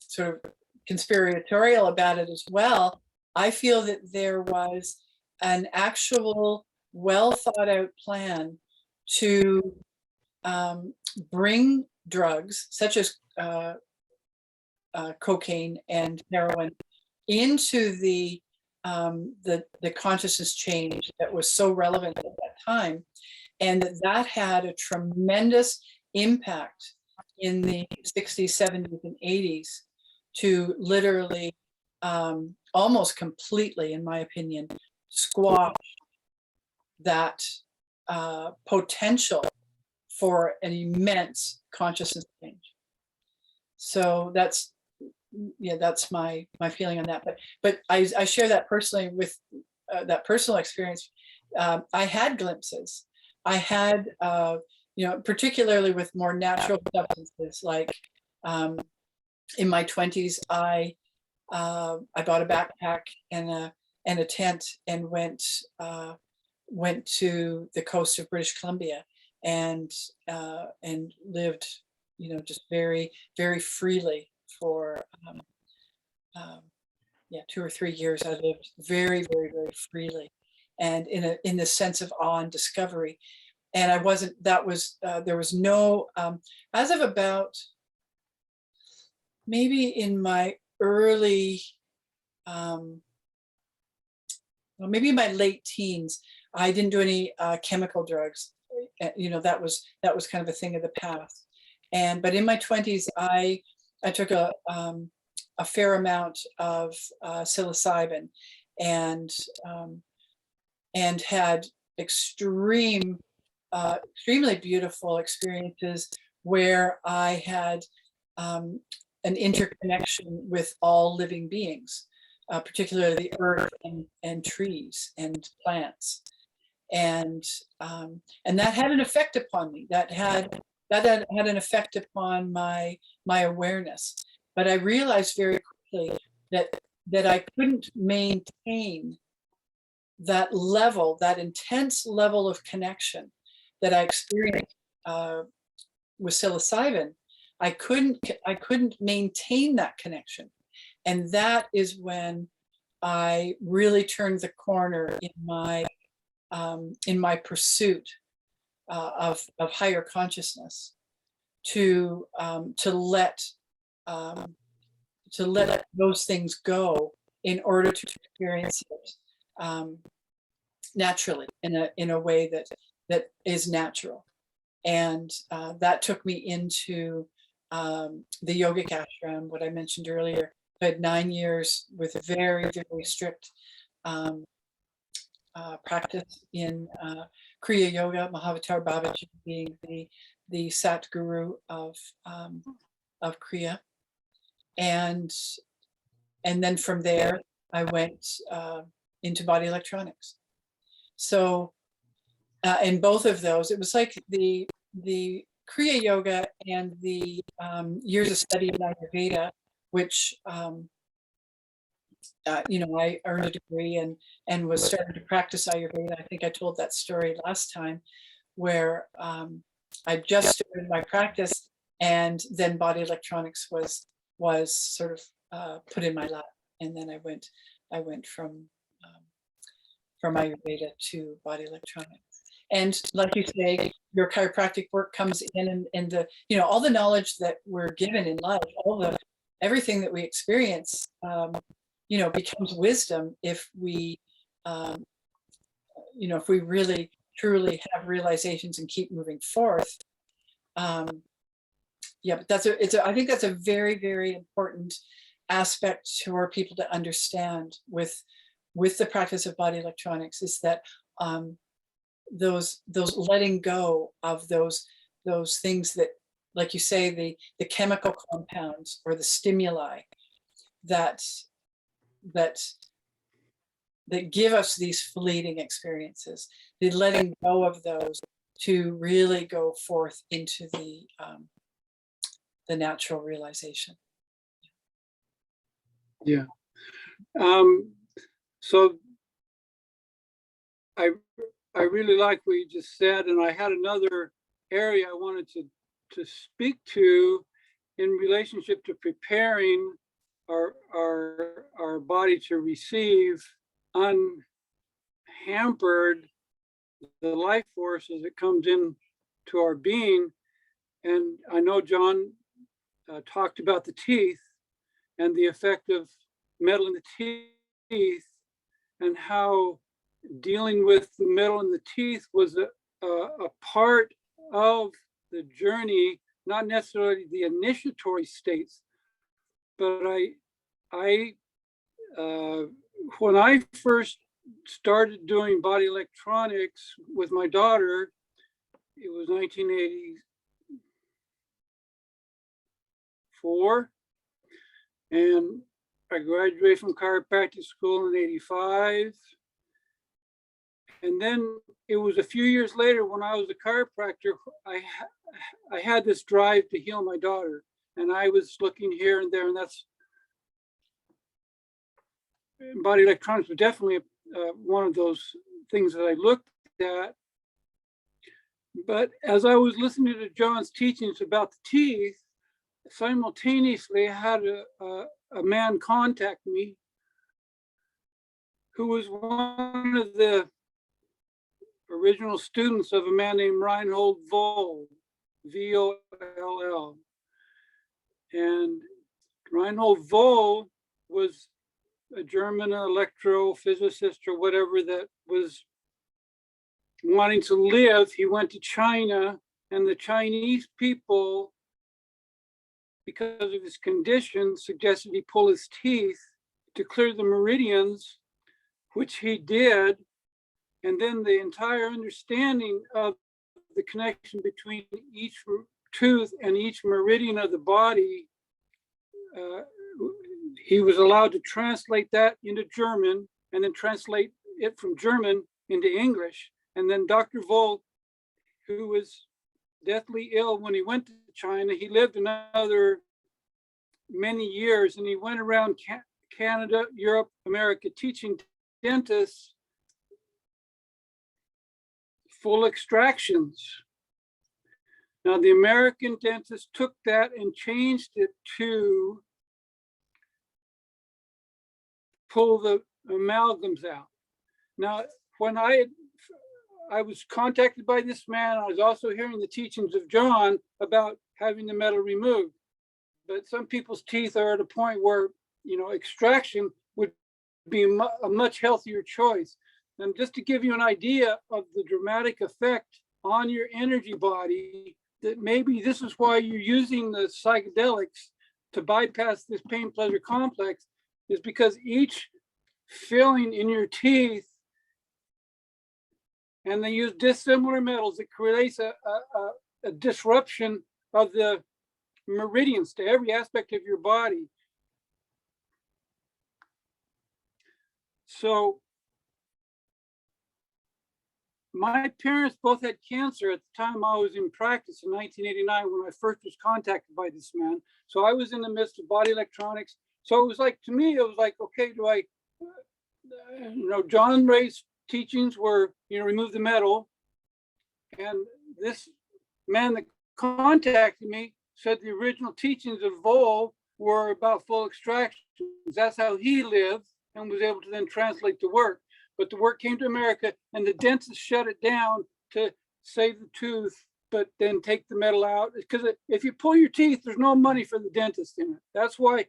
sort of conspiratorial about it as well, I feel that there was an actual well thought out plan to bring drugs such as cocaine and heroin into the consciousness change that was so relevant at that time, and that had a tremendous impact in the 60s, 70s, and 80s to literally almost completely, in my opinion, squash that potential for an immense consciousness change. So that's my feeling on that. But I share that personally with that personal experience. I had glimpses. I had particularly with more natural substances, like in my 20s, I bought a backpack and a tent and went to the coast of British Columbia and lived, just very, very freely for 2 or 3 years. I lived very, very, very freely, and in the sense of awe and discovery. And I wasn't. There was no. As of about maybe in my early, maybe in my late teens, I didn't do any chemical drugs. That was kind of a thing of the past. But in my 20s, I took a fair amount of psilocybin, and had extremely beautiful experiences where I had an interconnection with all living beings, particularly the earth and trees and plants, and that had an effect upon me. That had an effect upon my awareness. But I realized very quickly that I couldn't maintain that level, that intense level of connection that I experienced with psilocybin. I couldn't maintain that connection, and that is when I really turned the corner in my pursuit of higher consciousness, to let those things go in order to experience it naturally, in a way that is natural. And that took me into the yogic ashram, what I mentioned earlier. I had 9 years with a very, very strict practice in Kriya Yoga, Mahavatar Babaji being the Sat Guru of Kriya. And then from there, I went into body electronics. So in both of those, it was like the Kriya Yoga and the years of study in Ayurveda, which I earned a degree and was starting to practice Ayurveda. I think I told that story last time, where I just started my practice, and then body electronics was sort of put in my lap, and then I went from Ayurveda to body electronics. And like you say, your chiropractic work comes in, and the all the knowledge that we're given in life, everything that we experience, becomes wisdom if we really truly have realizations and keep moving forth. But I think that's a very, very important aspect for people to understand with the practice of body electronics, is that those letting go of those things that, like you say, the chemical compounds or the stimuli that give us these fleeting experiences, the letting go of those to really go forth into the natural realization. Yeah. So I really like what you just said, and I had another area I wanted to speak to in relationship to preparing our body to receive unhampered the life force as it comes in to our being. And I know John talked about the teeth and the effect of metal in the teeth, and how dealing with the metal in the teeth was a part of the journey, not necessarily the initiatory states, but when I first started doing body electronics with my daughter, it was 1984, and I graduated from chiropractic school in 85. And then it was a few years later when I was a chiropractor, I had this drive to heal my daughter. And I was looking here and there, and that's body electronics was definitely one of those things that I looked at. But as I was listening to John's teachings about the teeth, simultaneously I had a man contact me who was one of the original students of a man named Reinhold Voll, V-O-L-L. And Reinhold Voll was a German electrophysicist or whatever that was wanting to live. He went to China, and the Chinese people, because of his condition, suggested he pull his teeth to clear the meridians, which he did. And then the entire understanding of the connection between each tooth and each meridian of the body, he was allowed to translate that into German and then translate it from German into English. And then Dr. Voll, who was deathly ill when he went to China, he lived another many years, and he went around Canada, Europe, America, teaching dentists full extractions. Now, the American dentist took that and changed it to pull the amalgams out. Now, when I was contacted by this man, I was also hearing the teachings of John about having the metal removed. But some people's teeth are at a point where, extraction would be a much healthier choice. And just to give you an idea of the dramatic effect on your energy body, that maybe this is why you're using the psychedelics to bypass this pain-pleasure complex, is because each filling in your teeth, and they use dissimilar metals, it creates a disruption of the meridians to every aspect of your body. So my parents both had cancer at the time I was in practice in 1989 when I first was contacted by this man. So I was in the midst of body electronics. So it was like, to me, it was like, okay, do I, John Ray's teachings were, remove the metal. And this man that contacted me said the original teachings of Voll were about full extractions. That's how he lived and was able to then translate the work. But the work came to America, and the dentist shut it down to save the tooth, but then take the metal out. Because if you pull your teeth, there's no money for the dentist in it. That's why,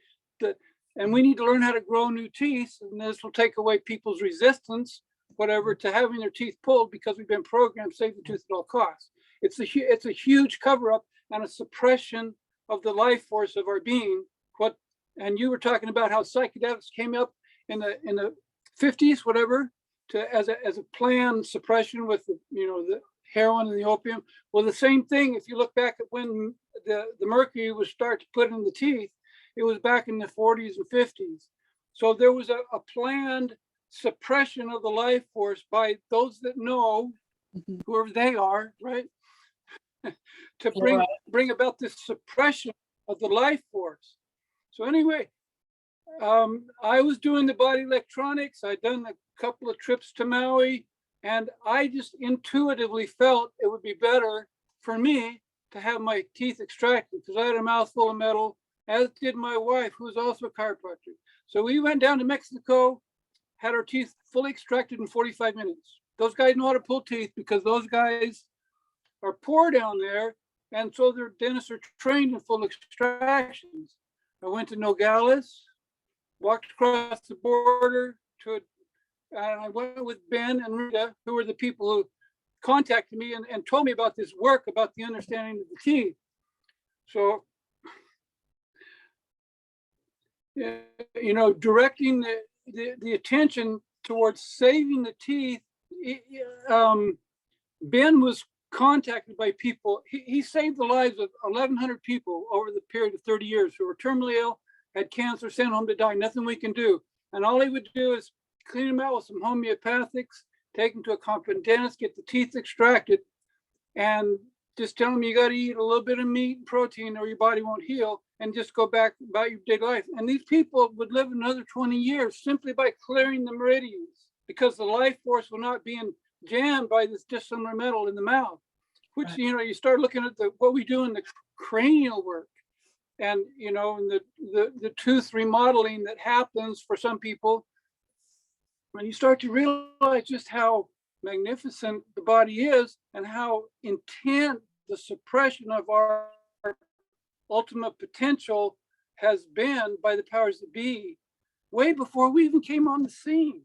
and we need to learn how to grow new teeth, and this will take away people's resistance, whatever, to having their teeth pulled, because we've been programmed to save the tooth at all costs. It's a huge cover-up and a suppression of the life force of our being. And you were talking about how psychedelics came up in the 50s, whatever, as a planned suppression with the heroin and the opium. Well, the same thing, if you look back at when the mercury was started to put in the teeth, it was back in the 40s and 50s. So there was a planned suppression of the life force by those that know, whoever they are, right? to bring about this suppression of the life force. So anyway, I was doing the body electronics. I'd done a couple of trips to Maui, and I just intuitively felt it would be better for me to have my teeth extracted, because I had a mouthful of metal. as did my wife, who's also a chiropractor. So we went down to Mexico, had our teeth fully extracted in 45 minutes. Those guys know how to pull teeth because those guys are poor down there. And so their dentists are trained in full extractions. I went to Nogales, walked across the border and I went with Ben and Rita, who were the people who contacted me and told me about this work, about the understanding of the teeth. So, you know, directing the attention towards saving the teeth. Ben was contacted by people. He saved the lives of 1,100 people over the period of 30 years who were terminally ill, had cancer, sent home to die, nothing we can do. And all he would do is clean them out with some homeopathics, take them to a competent dentist, get the teeth extracted, and just tell them you got to eat a little bit of meat and protein or your body won't heal, and just go back about your daily life. And these people would live another 20 years simply by clearing the meridians, because the life force will not be jammed by this dissimilar metal in the mouth, which, right. You know, you start looking at what we do in the cranial work, and, you know, in the tooth remodeling that happens for some people, when you start to realize just how magnificent the body is and how intense the suppression of our ultimate potential has been by the powers that be, way before we even came on the scene.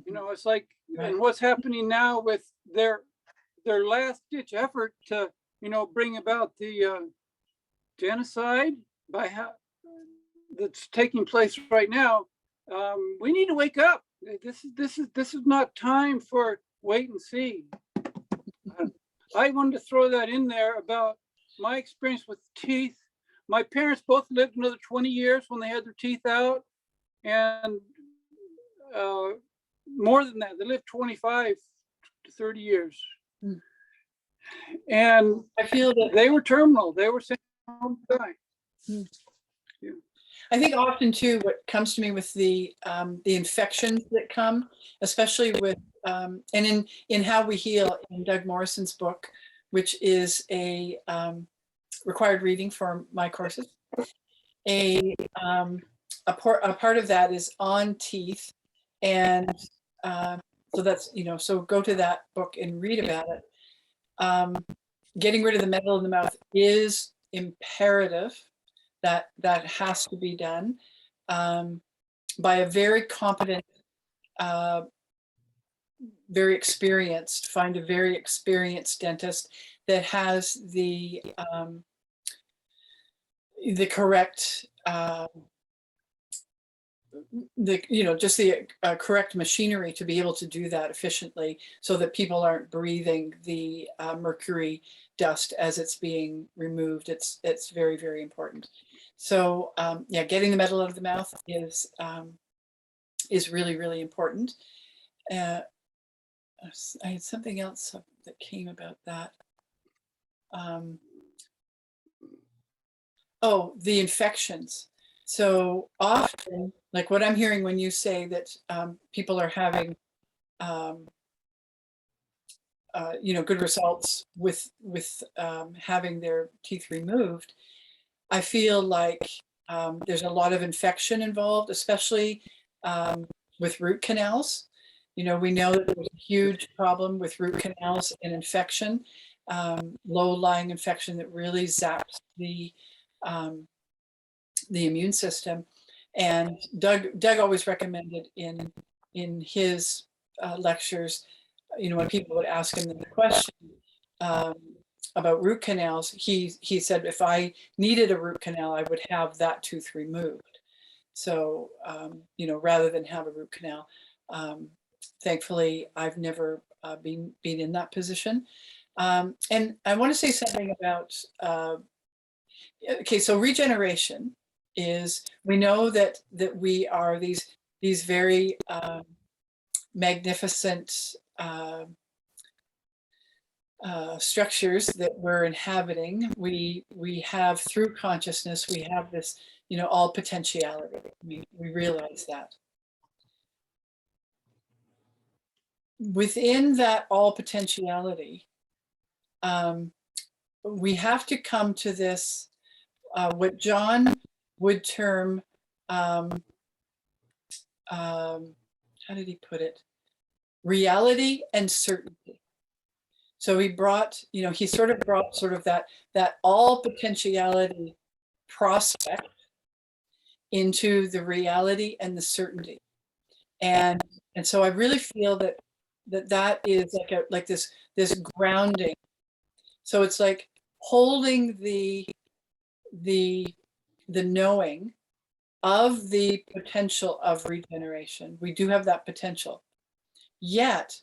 You know, it's like, and what's happening now with their last ditch effort to, you know, bring about the genocide that's taking place right now. We need to wake up. This is not time for wait and see. I wanted to throw that in there about my experience with teeth. My parents both lived another 20 years when they had their teeth out, and more than that, they lived 25 to 30 years. And I feel that they were terminal. They were saying home to die. Yeah. I think often too, what comes to me with the infections that come, especially with and in How We Heal, in Doug Morrison's book, which is a required reading for my courses. A part of that is on teeth, and so that's, you know, so go to that book and read about it. Getting rid of the metal in the mouth is imperative. That has to be done by a very competent, very experienced. Find a very experienced dentist that has the correct, just the correct machinery to be able to do that efficiently, so that people aren't breathing the mercury dust as it's being removed. It's very, very important. So yeah, getting the metal out of the mouth is really, really important. I had something else that came about that. Oh, the infections. So often, like what I'm hearing when you say that people are having, good results with having their teeth removed, I feel like there's a lot of infection involved, especially with root canals. You know, we know that there's a huge problem with root canals and infection, low-lying infection that really zaps the immune system. And Doug always recommended in his lectures, you know, when people would ask him the question about root canals, he said, if I needed a root canal, I would have that tooth removed. So, rather than have a root canal. Thankfully, I've never been in that position. And I want to say something about, okay, so regeneration is, we know that we are these very magnificent structures that we're inhabiting. We have, through consciousness, we have this, all potentiality. We realize that. Within that all potentiality, we have to come to this, what John would term, how did he put it? Reality and certainty. So he brought, he sort of brought sort of that all potentiality prospect into the reality and the certainty. And so I really feel that is like this grounding. So it's like holding the knowing of the potential of regeneration. We do have that potential. Yet,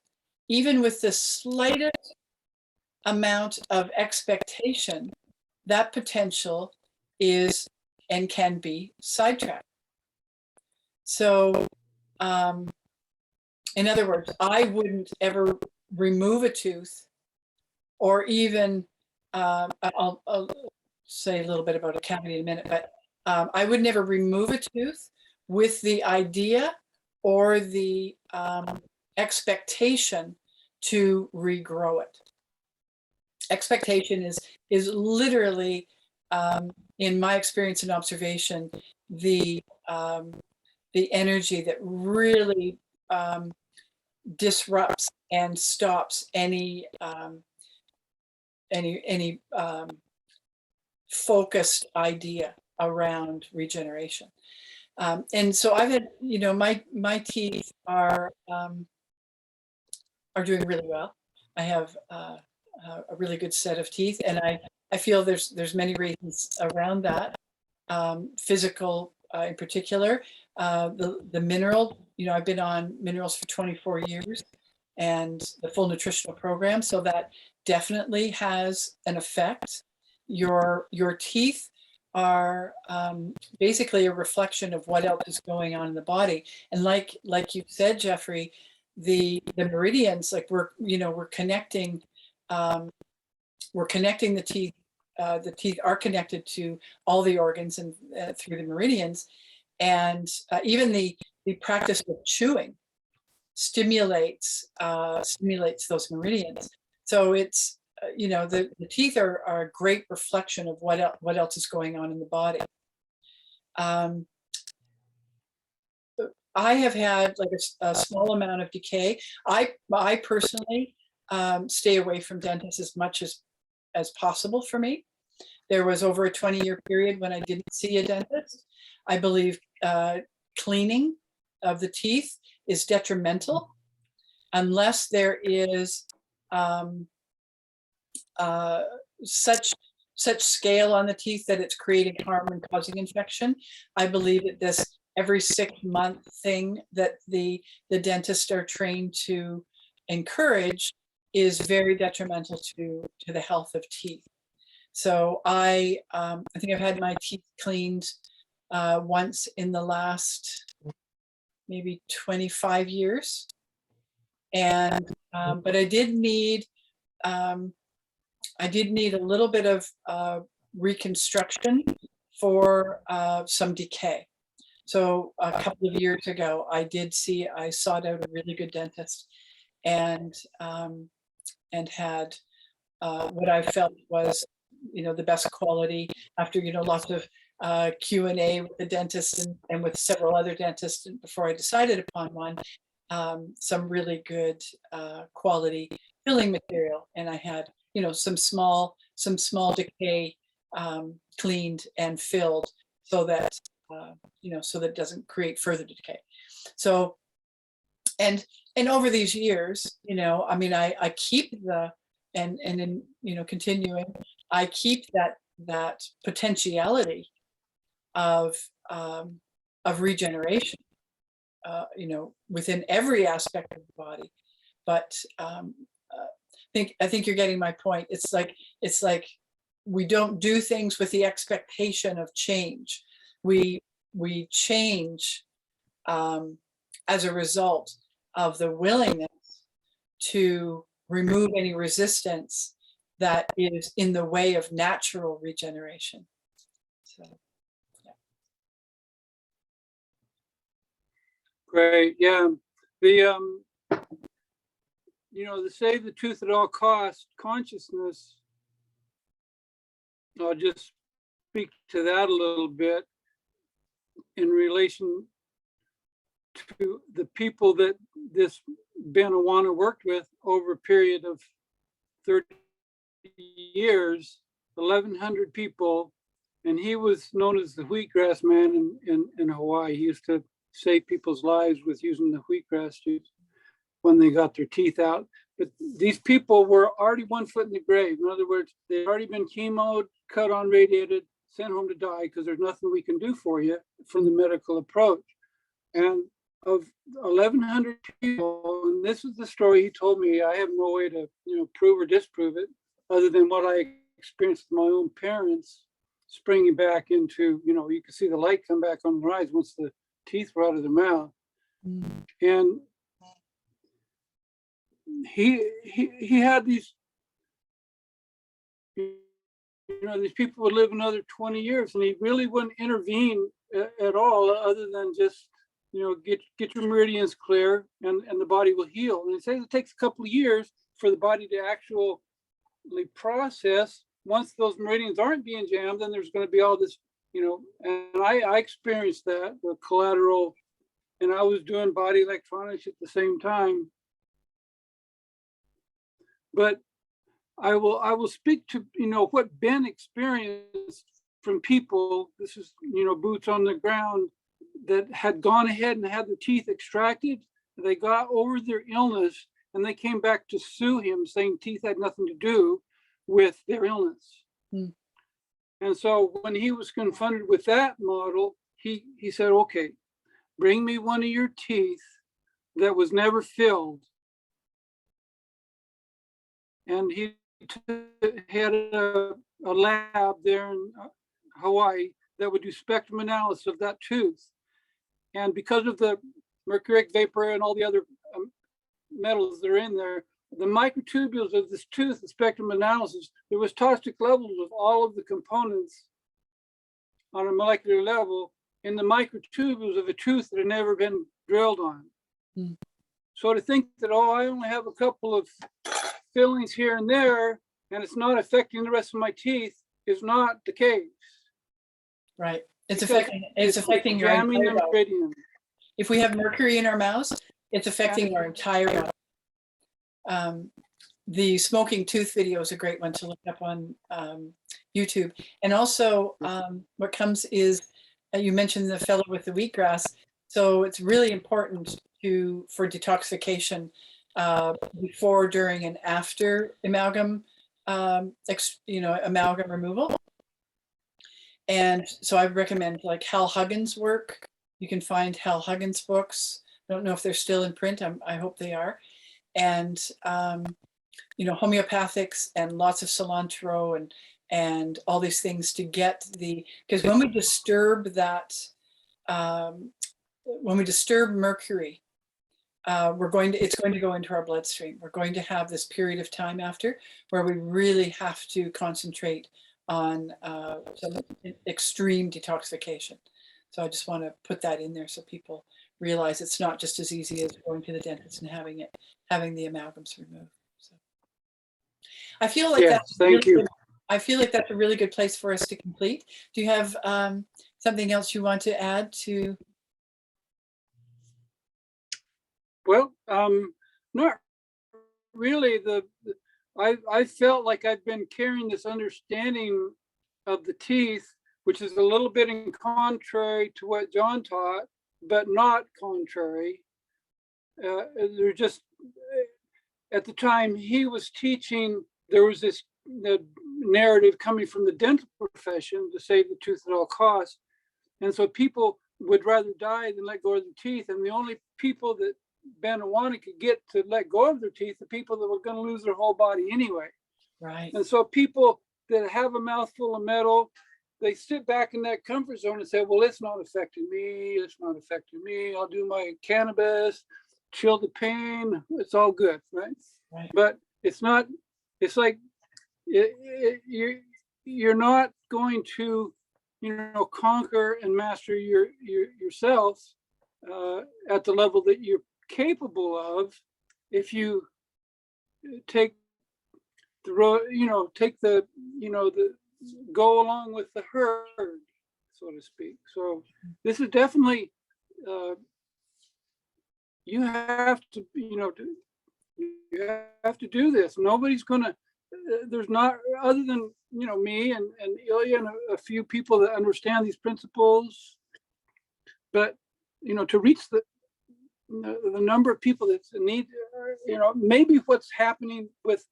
even with the slightest amount of expectation, that potential is and can be sidetracked. So, in other words, I wouldn't ever remove a tooth, or even, I'll say a little bit about a cavity in a minute, but I would never remove a tooth with the idea or the expectation to regrow it. Expectation is literally, in my experience and observation, the energy that really disrupts and stops any focused idea around regeneration. And so I've had, my teeth are doing really well. I have a really good set of teeth, and I feel there's many reasons around that. Physical, in particular, the mineral. I've been on minerals for 24 years, and the full nutritional program. So that definitely has an effect. Your teeth are basically a reflection of what else is going on in the body. And like you said, Jeffory, the meridians, like we're connecting the teeth. The teeth are connected to all the organs and through the meridians, and even the practice of chewing stimulates those meridians. So it's the teeth are a great reflection of what else is going on in the body. I have had like a small amount of decay. I personally stay away from dentists as much as possible for me. There was over a 20-year period when I didn't see a dentist. I believe cleaning of the teeth is detrimental unless there is such scale on the teeth that it's creating harm and causing infection. I believe that this every 6-month thing that the dentists are trained to encourage is very detrimental to the health of teeth. So I think I've had my teeth cleaned once in the last maybe 25 years, and but I did need a little bit of reconstruction for some decay. So a couple of years ago, I sought out a really good dentist, and had what I felt was the best quality after lots of Q&A with the dentist and with several other dentists before I decided upon one, some really good quality filling material, and I had some small decay cleaned and filled so that so that it doesn't create further decay. So and over these years, I mean, I keep and in continuing, I keep that potentiality of regeneration, within every aspect of the body. But I think you're getting my point. It's like we don't do things with the expectation of change. We change as a result of the willingness to remove any resistance that is in the way of natural regeneration. So, yeah. Great. Yeah. The the save the tooth at all costs consciousness. I'll just speak to that a little bit. in relation to the people that this Ben Awana worked with over a period of 30 years, 1,100 people, and he was known as the Wheatgrass Man in Hawaii. He used to save people's lives with using the wheatgrass juice when they got their teeth out. But these people were already 1 foot in the grave. In other words, they'd already been chemoed, cut on, radiated, sent home to die because there's nothing we can do for you from the medical approach. And of 1,100 people, and this is the story he told me, I have no way to prove or disprove it other than what I experienced with my own parents springing back into, you can see the light come back on their eyes once the teeth were out of their mouth. And he had these, these people would live another 20 years and he really wouldn't intervene at all other than just, get your meridians clear and the body will heal. And he says it takes a couple of years for the body to actually process. Once those meridians aren't being jammed, then there's going to be all this, and I experienced that, the collateral, and I was doing body electronics at the same time. But I will speak to, what Ben experienced from people, this is, boots on the ground, that had gone ahead and had their teeth extracted. They got over their illness and they came back to sue him saying teeth had nothing to do with their illness. And so when he was confronted with that model, he said, okay, bring me one of your teeth that was never filled. And he had a lab there in Hawaii that would do spectrum analysis of that tooth. And because of the mercuric vapor and all the other metals that are in there, the microtubules of this tooth, the spectrum analysis, there was toxic levels of all of the components on a molecular level in the microtubules of a tooth that had never been drilled on. So to think that, I only have a couple of fillings here and there, and it's not affecting the rest of my teeth is not the case. Right. It's affecting your entire mouth. If we have mercury in our mouths, it's affecting our entire mouth. The smoking tooth video is a great one to look up on YouTube. And also what comes is, you mentioned the fellow with the wheatgrass. So it's really important for detoxification before, during, and after amalgam, amalgam removal. And so I recommend like Hal Huggins' work. You can find Hal Huggins' books. I don't know if they're still in print. I hope they are. And, homeopathics and lots of cilantro and all these things to get because when we disturb that, when we disturb mercury, it's going to go into our bloodstream. We're going to have this period of time after where we really have to concentrate on some extreme detoxification. So I just want to put that in there so people realize it's not just as easy as going to the dentist and having the amalgams removed. So I feel like I feel like that's a really good place for us to complete. Do you have something else you want to add to? Well, not really. I felt like I've been carrying this understanding of the teeth, which is a little bit in contrary to what John taught, but not contrary. They're just, at the time he was teaching, there was this narrative coming from the dental profession to save the tooth at all costs. And so people would rather die than let go of their teeth. And the only people that Ben Awana could get to let go of their teeth, the people that were going to lose their whole body anyway. Right. And so people that have a mouthful of metal, they sit back in that comfort zone and say, well, it's not affecting me. It's not affecting me. I'll do my cannabis, chill the pain. It's all good, right? Right. But it's not, it's like you're not going to, conquer and master yourself at the level that you're capable of if you take the road, take the go along with the herd, so to speak. So this is definitely, you have to, you have to do this. Nobody's gonna, there's not, other than, me and Ilya and a few people that understand these principles, but, to reach the number of people that need, maybe what's happening with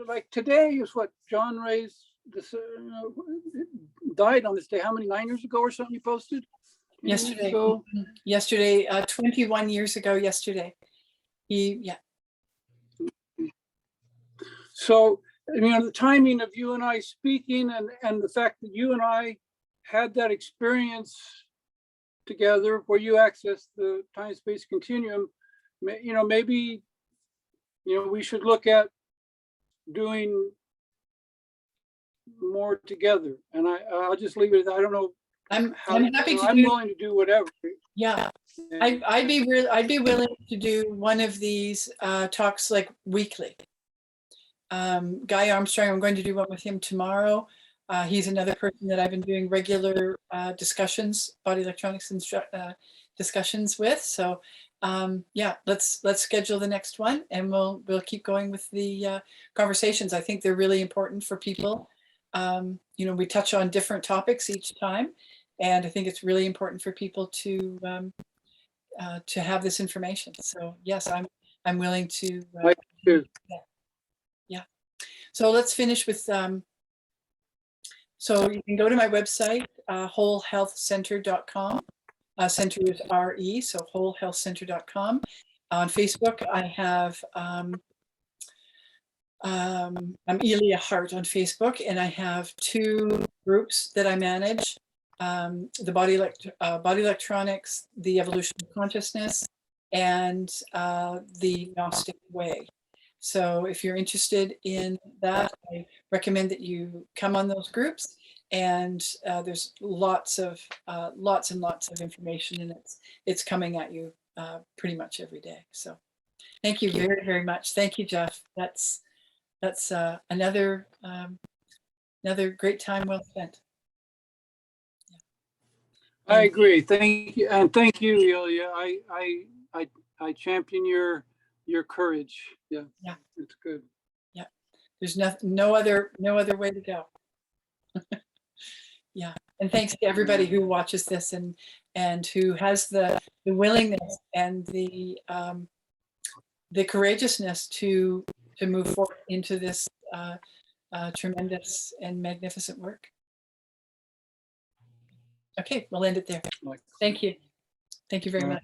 like today is what John Ray's this, died on this day. How many, 9 years ago or something you posted? Yesterday. Yesterday, 21 years ago yesterday. Yeah. So, the timing of you and I speaking and the fact that you and I had that experience together where you access the time-space continuum, maybe, we should look at doing more together. And I'll just leave it at that. I don't know. I'm happy to I'm willing to do whatever. Yeah, I'd be willing to do one of these talks like weekly. Guy Armstrong, I'm going to do one with him tomorrow. He's another person that I've been doing regular discussions, body electronics discussions with. So yeah, let's schedule the next one, and we'll keep going with the conversations. I think they're really important for people. We touch on different topics each time, and I think it's really important for people to have this information. So yes, I'm willing to. Yeah. So let's finish with. So you can go to my website, wholehealthcenter.com. Center is RE, so wholehealthcenter.com. On Facebook, I have. I'm Illia Hart on Facebook, and I have 2 groups that I manage: the body electronics, the evolution of consciousness, and the Gnostic way. So if you're interested in that, I recommend that you come on those groups. And there's lots and lots of information, and it's coming at you pretty much every day. So thank you very, very much. Thank you, Jeff. That's another great time well spent. Yeah. I agree. Thank you, and thank you, Ilya. I champion your courage. Yeah, it's good. Yeah, there's no other way to go. Yeah, and thanks to everybody who watches this and who has the willingness and the courageousness to move forward into this tremendous and magnificent work. Okay, we'll end it there. Thank you. Thank you very much.